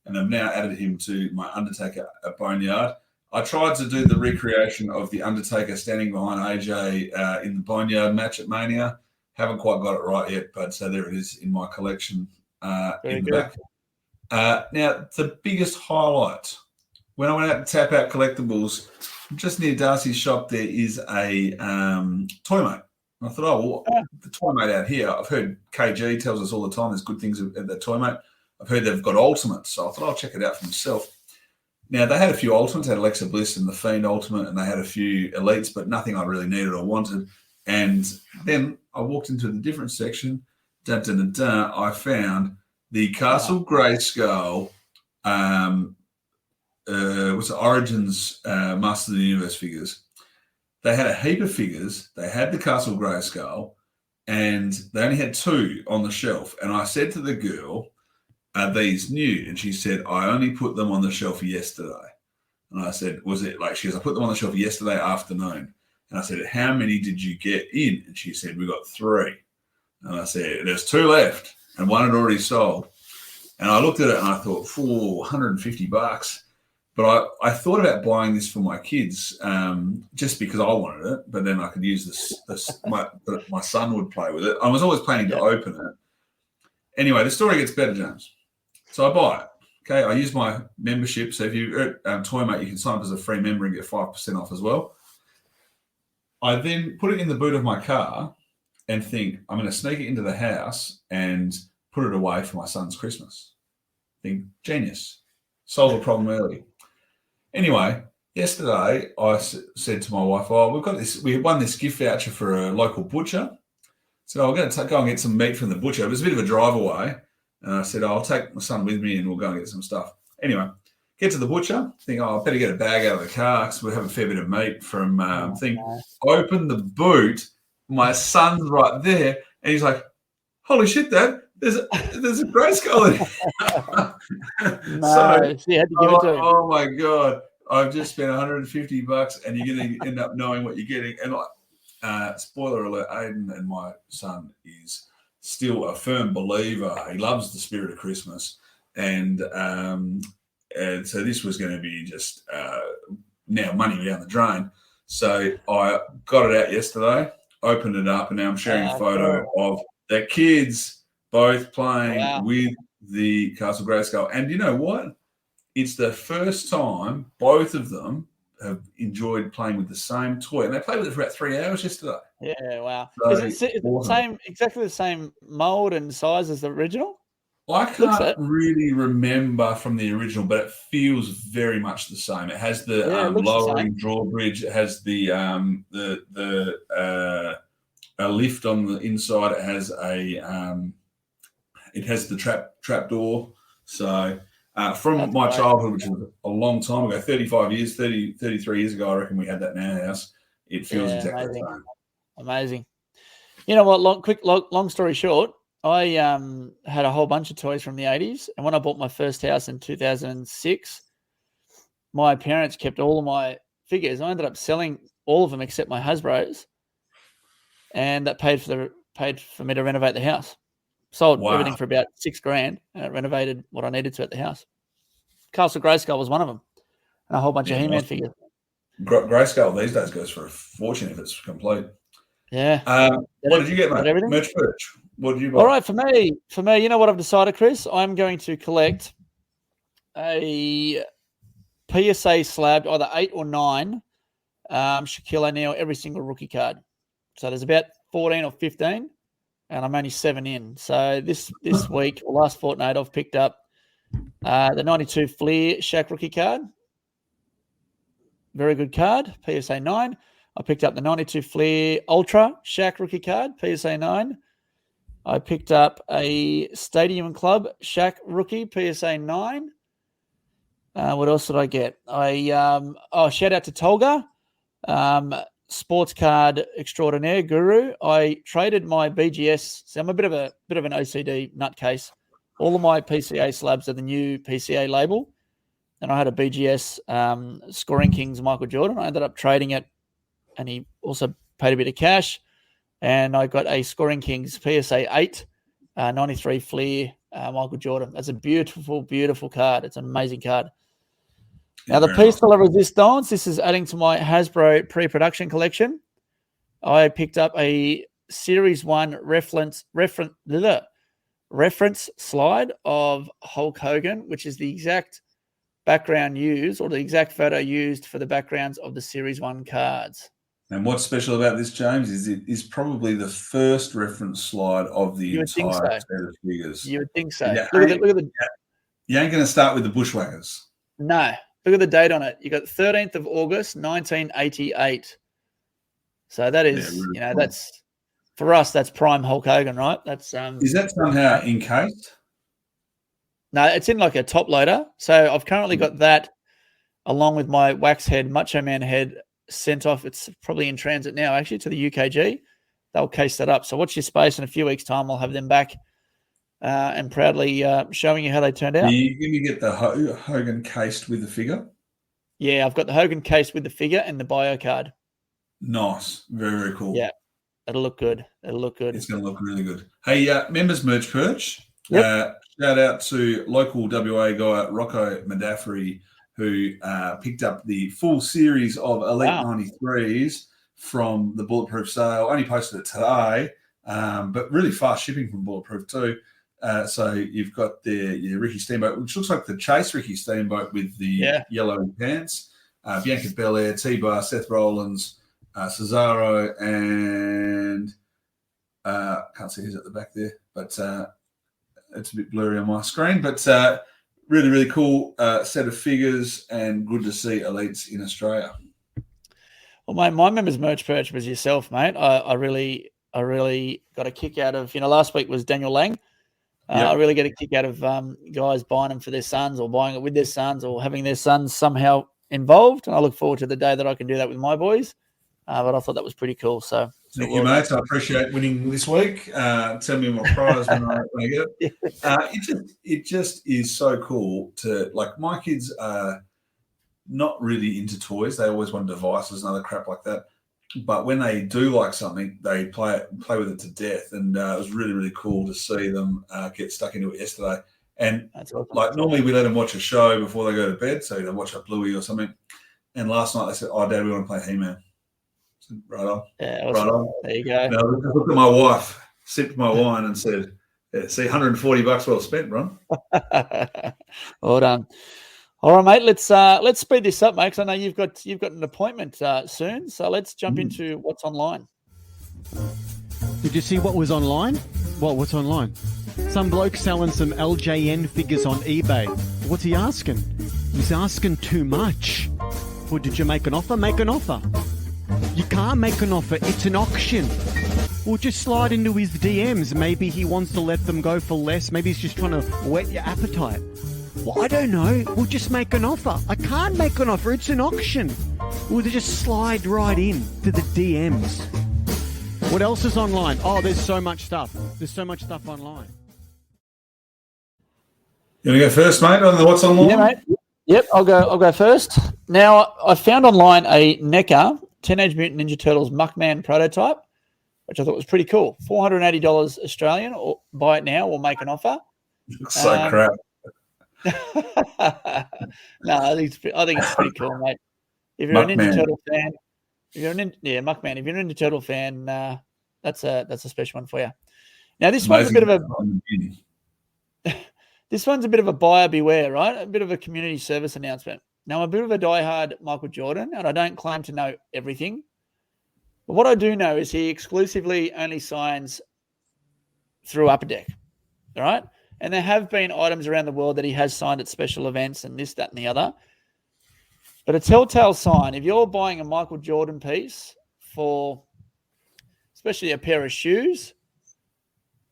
and I've now added him to my Undertaker Boneyard. I tried to do the recreation of the Undertaker standing behind AJ in the Boneyard match at Mania. Haven't quite got it right yet, but there it is in my collection in the back. Now, the biggest highlight, when I went out to Tap Out Collectibles, just near Darcy's shop, there is a Toymate. I thought, the Toymate out here, I've heard KG tells us all the time there's good things at the Toymate. I've heard they've got Ultimates, so I thought I'll check it out for myself. Now, they had a few Ultimates. They had Alexa Bliss and the Fiend Ultimate, and they had a few Elites, but nothing I really needed or wanted. And then I walked into the different section. I found the Castle Grayskull, was the Origins Master of the Universe figures. They had a heap of figures. They had the Castle Grayskull, and they only had 2 on the shelf. And I said to the girl, "Are these new?" And she said, "I only put them on the shelf yesterday." And I said, "Was it like?" She goes, "I put them on the shelf yesterday afternoon." And I said, "How many did you get in?" And she said, "We got 3." And I said, "There's 2 left," and 1 had already sold. And I looked at it and I thought, $150. But I thought about buying this for my kids just because I wanted it. But then I could use this. My son would play with it. I was always planning to open it. Anyway, the story gets better, James. So I buy it. Okay, I use my membership. So if you're at Toymate, you can sign up as a free member and get 5% off as well. I then put it in the boot of my car and think, I'm going to sneak it into the house and put it away for my son's Christmas. Think, genius. Solve the problem early. Anyway, yesterday I said to my wife, we won this gift voucher for a local butcher. So I'm going to go and get some meat from the butcher. It was a bit of a drive away. And I said, I'll take my son with me and we'll go and get some stuff. Anyway, get to the butcher, think, I better get a bag out of the car because we'll have a fair bit of meat from open the boot. My son's right there. And he's like, holy shit, Dad, there's a Grayskull in here. So you had to give it to him. Oh my God, I've just spent $150 and you're going to end up knowing what you're getting. And spoiler alert, Aiden and my son is still a firm believer. He loves the spirit of Christmas. And so this was going to be just now money down the drain. So I got it out yesterday, opened it up, and now I'm sharing a photo of the kids both playing with the Castle Grayskull. And you know what? It's the first time both of them have enjoyed playing with the same toy. And they played with it for about 3 hours yesterday. Yeah, wow. So is it exactly the same mold and size as the original? I can't really remember from the original, but it feels very much the same. It has the lowering drawbridge. It has the a lift on the inside. It has a It has the trap door. So from That's my great. childhood, which was a long time ago, 33 years ago, I reckon we had that in our house. It feels Yeah, exactly amazing. the same. Amazing. You know what? Long story short, I had a whole bunch of toys from the 80s, and when I bought my first house in 2006, my parents kept all of my figures. I ended up selling all of them except my Hasbro's, and that paid for me to renovate the house. Sold Wow. everything for about $6,000, and it renovated what I needed to at the house. Castle Grayskull was one of them, and a whole bunch of He-Man awesome. figures. Grayscale these days goes for a fortune if it's complete. Yeah. What did you get, mate? Everything? Merch perch. What did you buy? All right, for me, you know what I've decided, Chris? I'm going to collect a PSA slab, either 8 or 9, Shaquille O'Neal, every single rookie card. So there's about 14 or 15, and I'm only 7 in. So this week, or last fortnight, I've picked up the 92 Fleer Shaq rookie card. Very good card, PSA 9. I picked up the 92 Fleer Ultra Shaq rookie card, PSA 9. I picked up a Stadium Club Shaq rookie, PSA 9. What else did I get? Shout out to Tolga, sports card extraordinaire guru. I traded my BGS. So I'm a bit of an OCD nutcase. All of my PCA slabs are the new PCA label, and I had a BGS Scoring Kings Michael Jordan. I ended up trading it, and he also paid a bit of cash. And I got a Scoring Kings PSA 8, 93 Fleer Michael Jordan. That's a beautiful, beautiful card. It's an amazing card. Now, the Piece de la Resistance, this is adding to my Hasbro pre-production collection. I picked up a Series 1 reference slide of Hulk Hogan, which is the exact background used, or the exact photo used for the backgrounds of the Series 1 cards. And what's special about this, James, is it is probably the first reference slide of the entire set of figures. You would think so. Yeah, Look at the. You ain't going to start with the Bushwhackers. No. Look at the date on it. You got 13th of August, 1988. So that is, really cool. That's for us. That's prime Hulk Hogan, right? That's Is that somehow encased? No, it's in like a top loader. So I've currently got that along with my wax head, Macho Man head, sent off. It's probably in transit now, actually, to the UKG. They'll case that up. So watch your space. In a few weeks' time, I'll have them back and proudly showing you how they turned out. Are you going to get the Hogan cased with the figure? Yeah, I've got the Hogan case with the figure and the bio card. Nice. Very, very cool. Yeah, it'll look good. It's going to look really good. Hey, members merch perch. Yep. Shout out to local WA guy, Rocco Madafri, who picked up the full series of Elite 93s from the Bulletproof sale. Only posted it today, but really fast shipping from Bulletproof too. So you've got the Ricky Steamboat, which looks like the Chase Ricky Steamboat with the yellow pants. Bianca Belair, T-Bar, Seth Rollins, Cesaro, and can't see who's at the back there, but it's a bit blurry on my screen. But really, really cool set of figures, and good to see elites in Australia. Well, mate, my members merch purchase was yourself, mate. I really got a kick out of, last week was Daniel Lang. I really get a kick out of guys buying them for their sons, or buying it with their sons, or having their sons somehow involved. And I look forward to the day that I can do that with my boys. But I thought that was pretty cool. So thank you, mate. I appreciate winning this week. Tell me what prize when I get it. It just is so cool to, like, my kids are not really into toys. They always want devices and other crap like that. But when they do like something, they play with it to death. And it was really, really cool to see them get stuck into it yesterday. And like, normally we let them watch a show before they go to bed, so they watch a Bluey or something. And last night they said, "Oh, Dad, we want to play He-Man." Said, right on. Yeah, right on. There you go. Now, I looked at my wife, sipped my wine, and said, "See, $140 well spent, Ron." Well done. All right, mate. Let's speed this up, mate, because I know you've got an appointment soon. So let's jump into what's online. Did you see what was online? What's online? Some bloke selling some LJN figures on eBay. What's he asking? He's asking too much. Well, did you make an offer? Make an offer. You can't make an offer. It's an auction. Well, just slide into his DMs. Maybe he wants to let them go for less. Maybe he's just trying to whet your appetite. Well, I don't know. We'll just make an offer. I can't make an offer. It's an auction. We'll just slide right in to the DMs. What else is online? Oh, there's so much stuff. There's so much stuff online. You want to go first, mate, on the what's online? Yeah, mate. Yep, I'll go first. Now, I found online a NECA Teenage Mutant Ninja Turtles Muckman prototype, which I thought was pretty cool. $480 Australian, or buy it now or make an offer. Looks so crap. No, I think it's pretty cool, mate. If you're a Muckman. Ninja Turtle fan, Muckman. If you're a Ninja Turtle fan, that's a special one for you. Now, this one's a bit of a buyer beware, right? A bit of a community service announcement. Now, I'm a bit of a diehard Michael Jordan, and I don't claim to know everything. But what I do know is he exclusively only signs through Upper Deck, all right? And there have been items around the world that he has signed at special events and this, that, and the other. But a telltale sign, if you're buying a Michael Jordan piece for especially a pair of shoes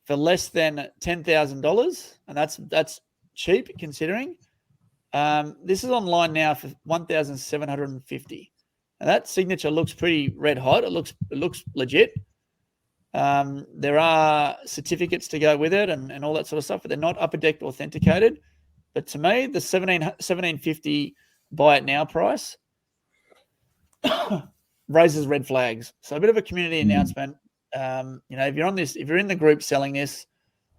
for less than $10,000, and that's cheap considering, this is online now for $1,750. And that signature looks pretty red hot. It looks legit. There are certificates to go with it and all that sort of stuff, but they're not Upper Deck authenticated. But to me, the $1,750 buy it now price raises red flags. So a bit of a community announcement. If you're in the group selling this,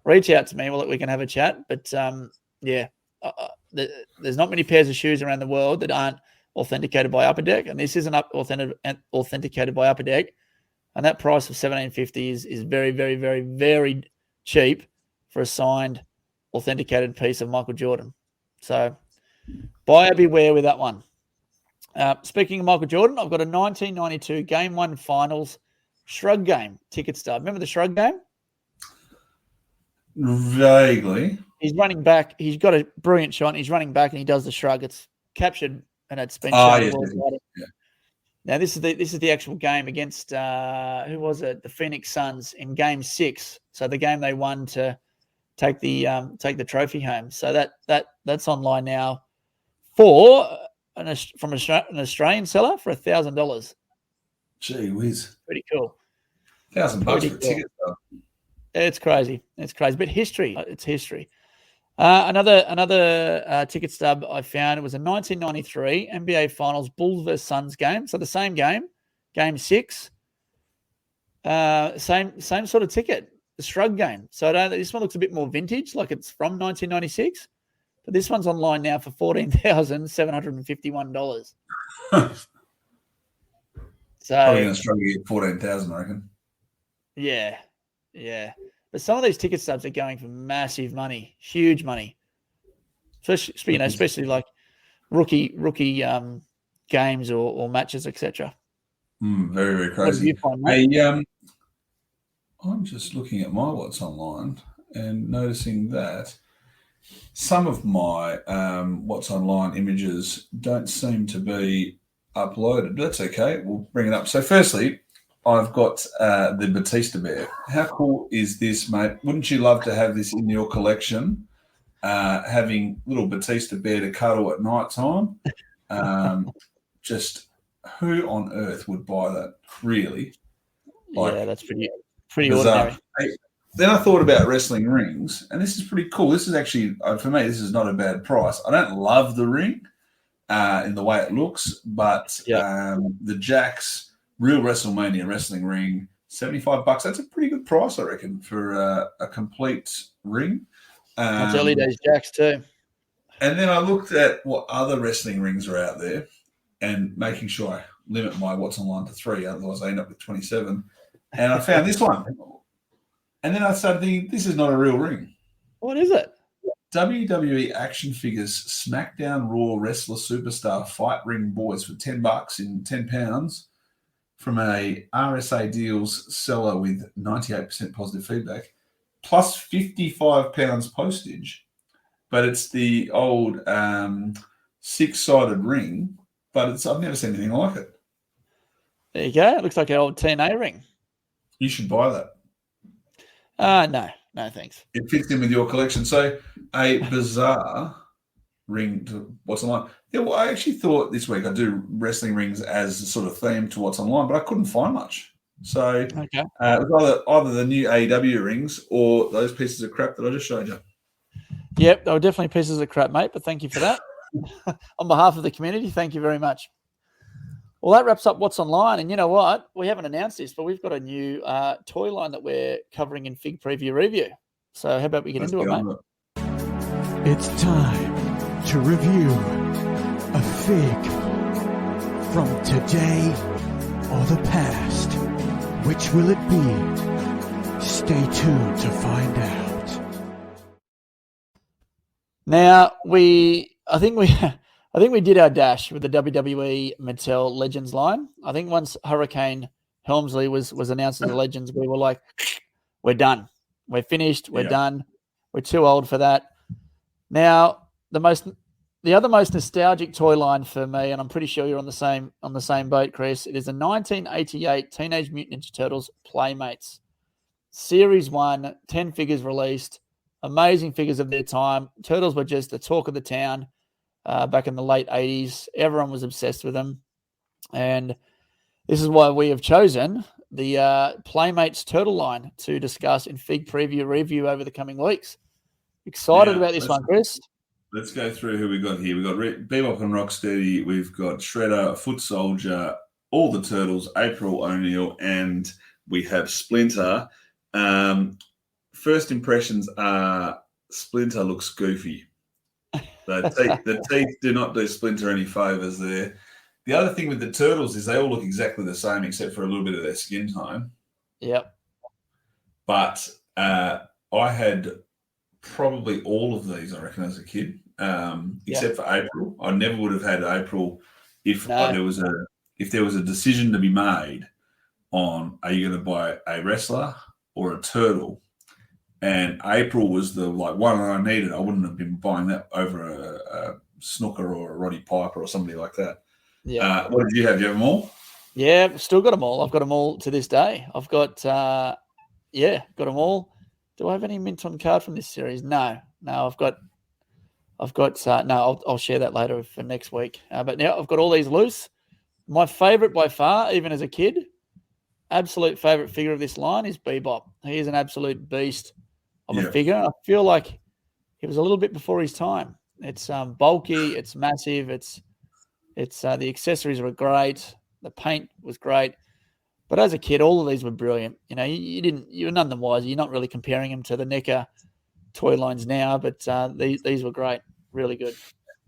reach out to me. We can have a chat. But there's not many pairs of shoes around the world that aren't authenticated by Upper Deck, and this isn't authenticated by Upper Deck. And that price of $1,750 is very, very, very, very cheap for a signed, authenticated piece of Michael Jordan. So buyer beware with that one. Speaking of Michael Jordan, I've got a 1992 Game 1 Finals Shrug Game ticket stub. Remember the Shrug Game? Vaguely. He's running back. He's got a brilliant shot, and he's running back, and he does the shrug. It's captured, and it's been shown worldwide. Yeah. Now, this is the actual game against who was it? The Phoenix Suns in Game 6. So the game they won to take the trophy home. So that's online now for from an Australian seller for $1,000. Gee whiz! Pretty cool. $1,000 for a ticket. It's crazy. But history. It's history. Another ticket stub I found, it was a 1993 NBA Finals Bulls vs Suns game. So the same game, Game 6. Same sort of ticket, the Shrug Game. So this one looks a bit more vintage, like it's from 1996. But this one's online now for $14,751. So probably going to struggle to get 14,000, I reckon. Yeah. But some of these ticket stubs are going for massive money, huge money, especially like rookie games or matches, etc. Very, very crazy. What do you find, mate? Hey, I'm just looking at my what's online and noticing that some of my what's online images don't seem to be uploaded. That's okay. We'll bring it up. So firstly, I've got the Batista bear. How cool is this, mate? Wouldn't you love to have this in your collection? Having little Batista bear to cuddle at night time. Just who on earth would buy that? Really? Yeah, that's pretty bizarre. ordinary. Hey, then I thought about wrestling rings, and this is pretty cool. This is actually, for me, this is not a bad price. I don't love the ring in the way it looks, but the Jax Real WrestleMania wrestling ring, $75. That's a pretty good price, I reckon, for a complete ring. That's early days Jax too. And then I looked at what other wrestling rings are out there and making sure I limit my what's online to 3, otherwise I end up with 27. And I found this one. And then I started thinking, this is not a real ring. What is it? WWE Action Figures SmackDown Raw Wrestler Superstar Fight Ring Boys for $10 in 10 pounds from a RSA Deals seller with 98% positive feedback, plus £55 postage. But it's the old 6-sided ring, but I've never seen anything like it. There you go. It looks like an old TNA ring. You should buy that. No, thanks. It fits in with your collection. So a bizarre ring to What's Online. Yeah, well, I actually thought this week I'd do wrestling rings as a sort of theme to What's Online, but I couldn't find much. So Okay. it was either the new AEW rings or those pieces of crap that I just showed you. Yep, they were definitely pieces of crap, mate, but thank you for that. On behalf of the community, thank you very much. Well, that wraps up What's Online. And you know what? We haven't announced this, but we've got a new toy line that we're covering in Fig Preview Review. So how about we get into it, mate? It's time to review a fig from today or the past. Which will it be? Stay tuned to find out. Now, I think we did our dash with the WWE Mattel Legends line. I think once Hurricane Helmsley was announced as the Legends, we were like, we're done. We're finished. We're done. We're too old for that. Now, the other most nostalgic toy line for me, and I'm pretty sure you're on the same boat, Chris, it is a 1988 Teenage Mutant Ninja Turtles Playmates. Series 1, 10 figures released, amazing figures of their time. Turtles were just the talk of the town back in the late 80s. Everyone was obsessed with them. And this is why we have chosen the Playmates Turtle line to discuss in Fig Preview Review over the coming weeks. Excited about this one, Chris. Let's go through who we got here. We've got Bebop and Rocksteady. We've got Shredder, Foot Soldier, all the Turtles, April O'Neil, and we have Splinter. First impressions are Splinter looks goofy. The teeth do not do Splinter any favours there. The other thing with the Turtles is they all look exactly the same except for a little bit of their skin tone. Yep. But I had probably all of these, I reckon, as a kid, except for April. I never would have had April if there was a decision to be made on, are you going to buy a wrestler or a turtle? And April was the one that I needed. I wouldn't have been buying that over a Snooker or a Roddy Piper or somebody like that. Yeah. What did you have? Do you have them all? Yeah, I've still got them all. I've got them all to this day. I've got, got them all. Do I have any mint on card from this series? No, I've got. I'll share that later for next week. But now I've got all these loose. My favorite by far, even as a kid, absolute favorite figure of this line is Bebop. He is an absolute beast of a figure. I feel like he was a little bit before his time. It's bulky, it's massive, it's the accessories were great, the paint was great. But as a kid, all of these were brilliant. You know, you were none the wiser. You're not really comparing them to the NECA toy lines now, but these were great, really good.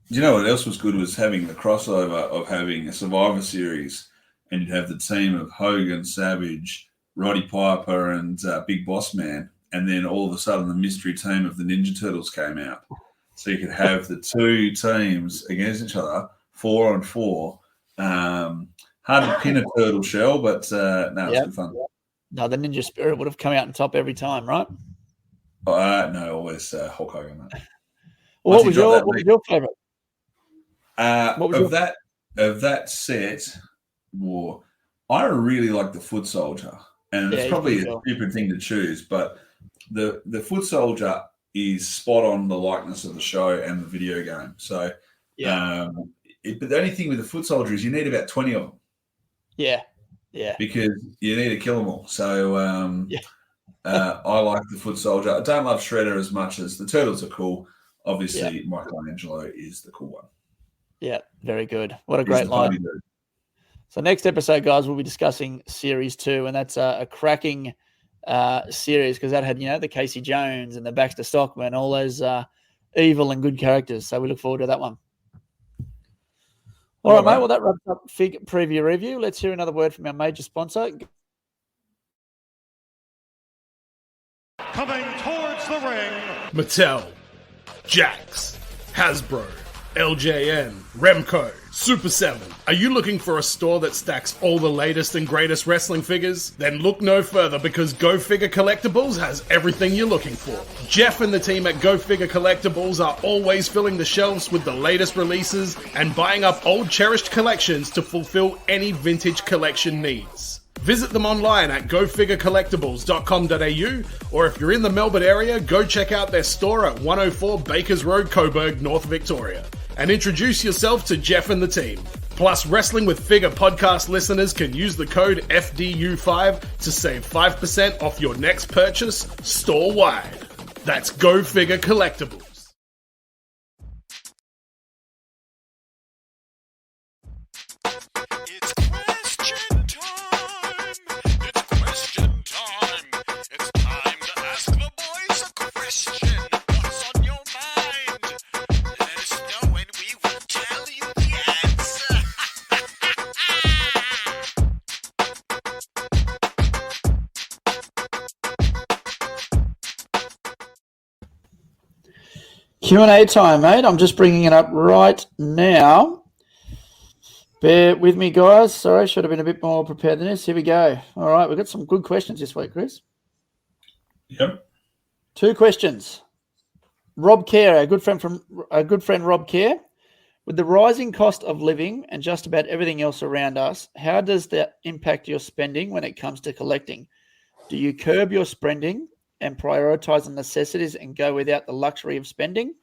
Do you know what else was good was having the crossover of having a Survivor Series, and you'd have the team of Hogan, Savage, Roddy Piper, and Big Boss Man, and then all of a sudden the mystery team of the Ninja Turtles came out. So you could have the two teams against each other, 4-on-4. Hard to pin a turtle shell, but it's good fun. No, the Ninja Spirit would have come out on top every time, right? No, always Hulk Hogan. Mate. What was your favourite? Of that set, I really like the Foot Soldier, and it's probably a stupid thing to choose, but the Foot Soldier is spot on the likeness of the show and the video game. So, but the only thing with the Foot Soldier is you need about 20 of them. Yeah. Because you need to kill them all. So I like the Foot Soldier. I don't love Shredder as much as the Turtles are cool. Obviously, Michelangelo is the cool one. Yeah, very good. What a great line. So next episode, guys, we'll be discussing Series 2, and that's a cracking series because that had, the Casey Jones and the Baxter Stockman, all those evil and good characters. So we look forward to that one. All right, mate. Well, that wraps up Fig Preview Review. Let's hear another word from our major sponsor. Coming towards the ring, Mattel, Jax, Hasbro, LJN, Remco, Super 7. Are you looking for a store that stacks all the latest and greatest wrestling figures? Then look no further because Go Figure Collectibles has everything you're looking for. Jeff and the team at Go Figure Collectibles are always filling the shelves with the latest releases and buying up old cherished collections to fulfill any vintage collection needs. Visit them online at gofigurecollectibles.com.au, or if you're in the Melbourne area, go check out their store at 104 Bakers Road, Coburg, North Victoria, and introduce yourself to Jeff and the team. Plus, Wrestling with Figure podcast listeners can use the code FDU5 to save 5% off your next purchase store-wide. That's Go Figure Collectibles. It's question time. It's question time. It's time to ask the boys a question. What's on your mind? Let us know and we will tell you the answer. Q&A time, mate. I'm just bringing it up right now. Bear with me, guys. Sorry, should have been a bit more prepared than this. Here we go. All right, we've got some good questions this week, Chris. Yep. 2 questions. Rob Kerr, a good friend Rob Kerr. With the rising cost of living and just about everything else around us, how does that impact your spending when it comes to collecting? Do you curb your spending and prioritize the necessities and go without the luxury of spending?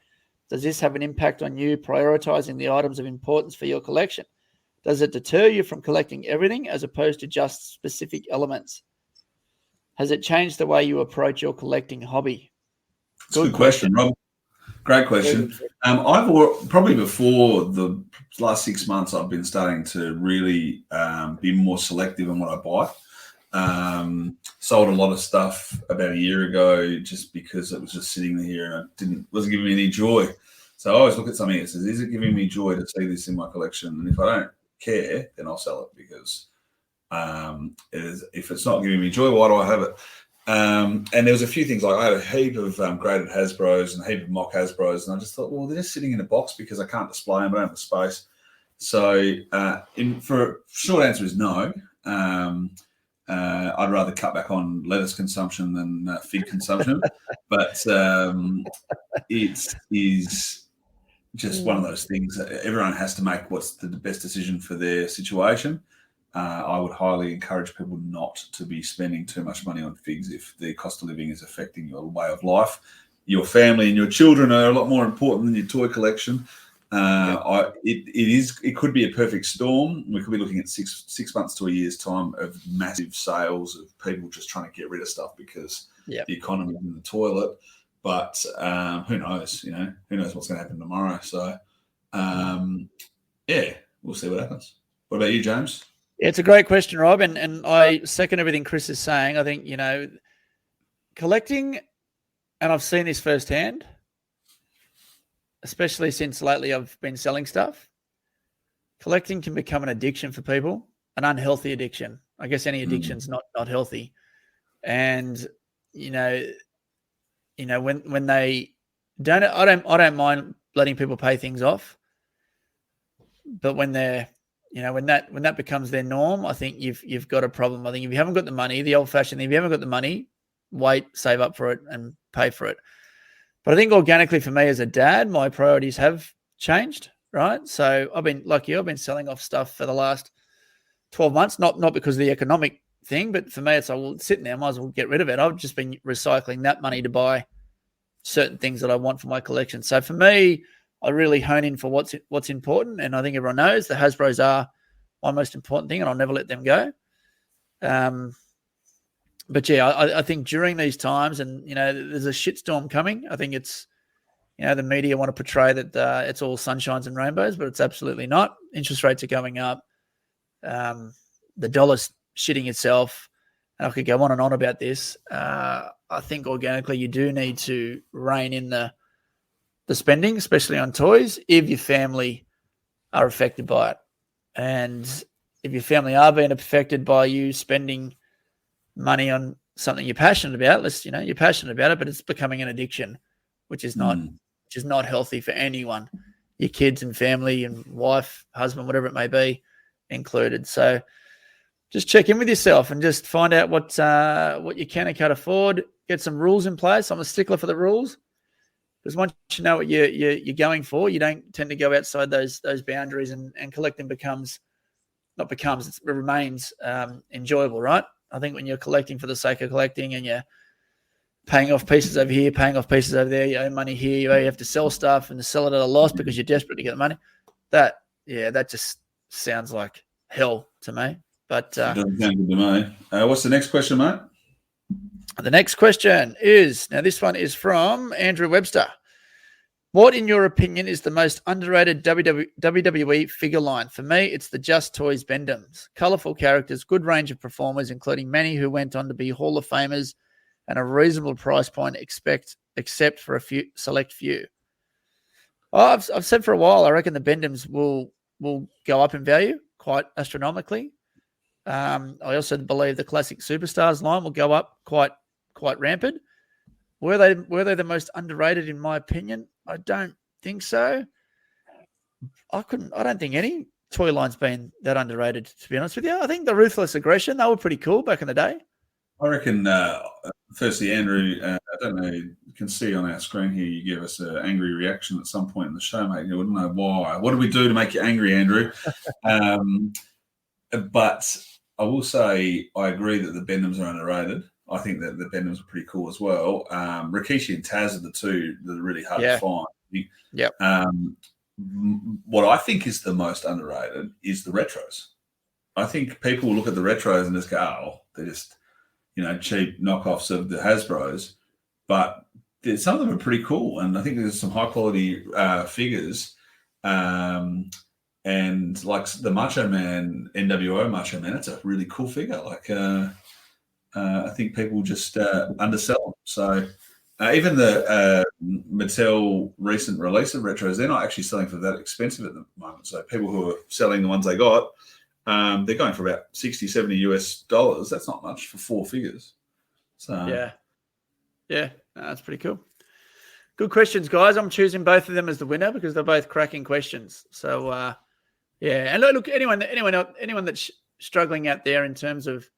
Does this have an impact on you prioritizing the items of importance for your collection? Does it deter you from collecting everything as opposed to just specific elements? Has it changed the way you approach your collecting hobby? Good question, Rob. Great question. I've probably before the last 6 months, I've been starting to really be more selective in what I buy. Sold a lot of stuff about a year ago just because it was just sitting here and wasn't giving me any joy. So I always look at something that says, is it giving me joy to see this in my collection? And if I don't care, then I'll sell it because if it's not giving me joy, why do I have it? And there was a few things, like I had a heap of graded Hasbros and a heap of mock Hasbros, and I just thought, well, they're just sitting in a box because I can't display them. I don't have the space. So for short answer is no. I'd rather cut back on lettuce consumption than fig consumption, but it is just one of those things that everyone has to make what's the best decision for their situation. I would highly encourage people not to be spending too much money on figs if the cost of living is affecting your way of life. Your family and your children are a lot more important than your toy collection. It could be a perfect storm. We could be looking at six months to a year's time of massive sales of people just trying to get rid of stuff because the economy is in the toilet. But who knows? Who knows what's going to happen tomorrow? So, we'll see what happens. What about you, James? Yeah, it's a great question, Rob, and I second everything Chris is saying. I think, collecting, and I've seen this firsthand, especially since lately I've been selling stuff, collecting can become an addiction for people, an unhealthy addiction. I guess any addiction's not healthy. And, when they don't, I don't mind letting people pay things off, but when they're, when that becomes their norm, I think you've got a problem. I think if you haven't got the money, the old-fashioned thing, if you haven't got the money, wait, save up for it and pay for it. But I think organically for me as a dad, my priorities have changed, right? So I've been selling off stuff for the last 12 months, not because of the economic thing, but for me it's sitting there, I might as well get rid of it. I've just been recycling that money to buy certain things that I want for my collection. So for me, I really hone in for what's important, and I think everyone knows the Hasbros are my most important thing, and I'll never let them go. But I think during these times, and there's a shitstorm coming. I think it's, the media want to portray that it's all sunshines and rainbows, but it's absolutely not. Interest rates are going up. The dollar's shitting itself, and I could go on and on about this. I think organically you do need to rein in the spending, especially on toys, if your family are affected by it. And if your family are being affected by you spending money on something you're passionate about, you're passionate about it, but it's becoming an addiction, which is not healthy for anyone, your kids and family and wife, husband, whatever it may be included. So just check in with yourself and just find out what you can and can't afford. Get some rules in place. I'm a stickler for the rules, because once you know what you're going for, you don't tend to go outside those boundaries, and collecting becomes it remains enjoyable, right? I think when you're collecting for the sake of collecting and you're paying off pieces over here, paying off pieces over there, you owe money here, you have to sell stuff and sell it at a loss because you're desperate to get the money. That just sounds like hell to me. But it doesn't sound good to me. What's the next question, mate? The next question is, now this one is from Andrew Webster. What, in your opinion, is the most underrated WWE figure line? For me, it's the Just Toys Bend-Ems. Colourful characters, good range of performers, including many who went on to be Hall of Famers, and a reasonable price point except for a select few. I've said for a while, I reckon the Bend-Ems will go up in value quite astronomically. I also believe the classic Superstars line will go up quite rampant. Were they the most underrated in my opinion? I don't think so. I don't think any toy line's been that underrated, to be honest with you. I think the Ruthless Aggression, they were pretty cool back in the day. I reckon, firstly, Andrew, I don't know, you can see on our screen here, you gave us an angry reaction at some point in the show, mate. You wouldn't know why. What did we do to make you angry, Andrew? But I will say I agree that the Bend-Ems are underrated. I think that the Bend-Ems are pretty cool as well. Rikishi and Taz are the two that are really hard to find. Yep. What I think is the most underrated is the retros. I think people look at the retros and just go, oh, they're just, cheap knockoffs of the Hasbros. But some of them are pretty cool. And I think there's some high quality figures. And like the Macho Man, NWO Macho Man, it's a really cool figure. Like, I think people just undersell them. So even the Mattel recent release of retros, they're not actually selling for that expensive at the moment. So people who are selling the ones they got, they're going for about $60, $70 US. That's not much for 4 figures. So yeah, that's pretty cool. Good questions, guys. I'm choosing both of them as the winner because they're both cracking questions. So and look, anyone that's struggling out there in terms of,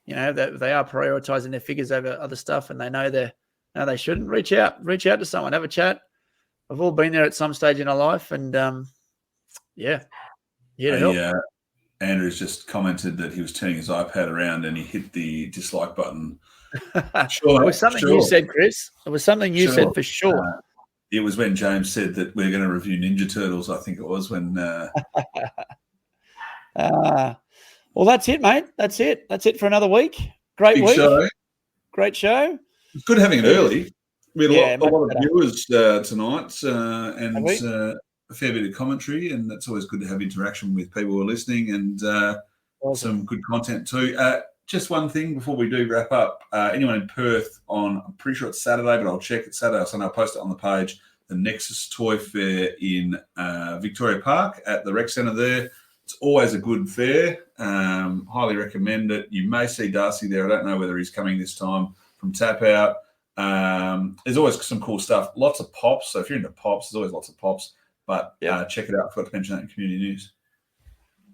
that they are prioritizing their figures over other stuff, and they know they shouldn't, reach out to someone, have a chat. We've all been there at some stage in our life, and here to help. Yeah, Andrew's just commented that he was turning his iPad around and he hit the dislike button. Sure, it was something you said, Chris. It was something you said for sure. It was when James said that we're going to review Ninja Turtles. I think it was when. Well, that's it, mate. That's it. That's it for another week. Great week. Show. Great show. It's good having it early. We had a lot of viewers tonight and a fair bit of commentary, and it's always good to have interaction with people who are listening and some good content too. Just one thing before we do wrap up. Anyone in Perth I'm pretty sure it's Saturday, but I'll check it Saturday. So I'll post it on the page. The Nexus Toy Fair in Victoria Park at the Rec Centre there. It's always a good fair. Highly recommend it. You may see Darcy there. I don't know whether he's coming this time from Tap Out. There's always some cool stuff. Lots of pops. So if you're into pops, there's always lots of pops. But check it out. I forgot to mention that in community news.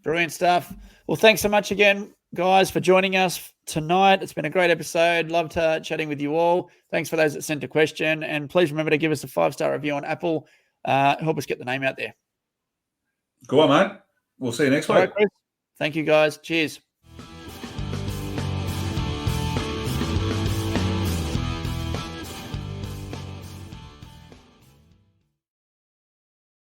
Brilliant stuff. Well, thanks so much again, guys, for joining us tonight. It's been a great episode. Loved chatting with you all. Thanks for those that sent a question. And please remember to give us a 5-star review on Apple. Help us get the name out there. Go on, mate. We'll see you next week. All right, Chris. Thank you, guys. Cheers.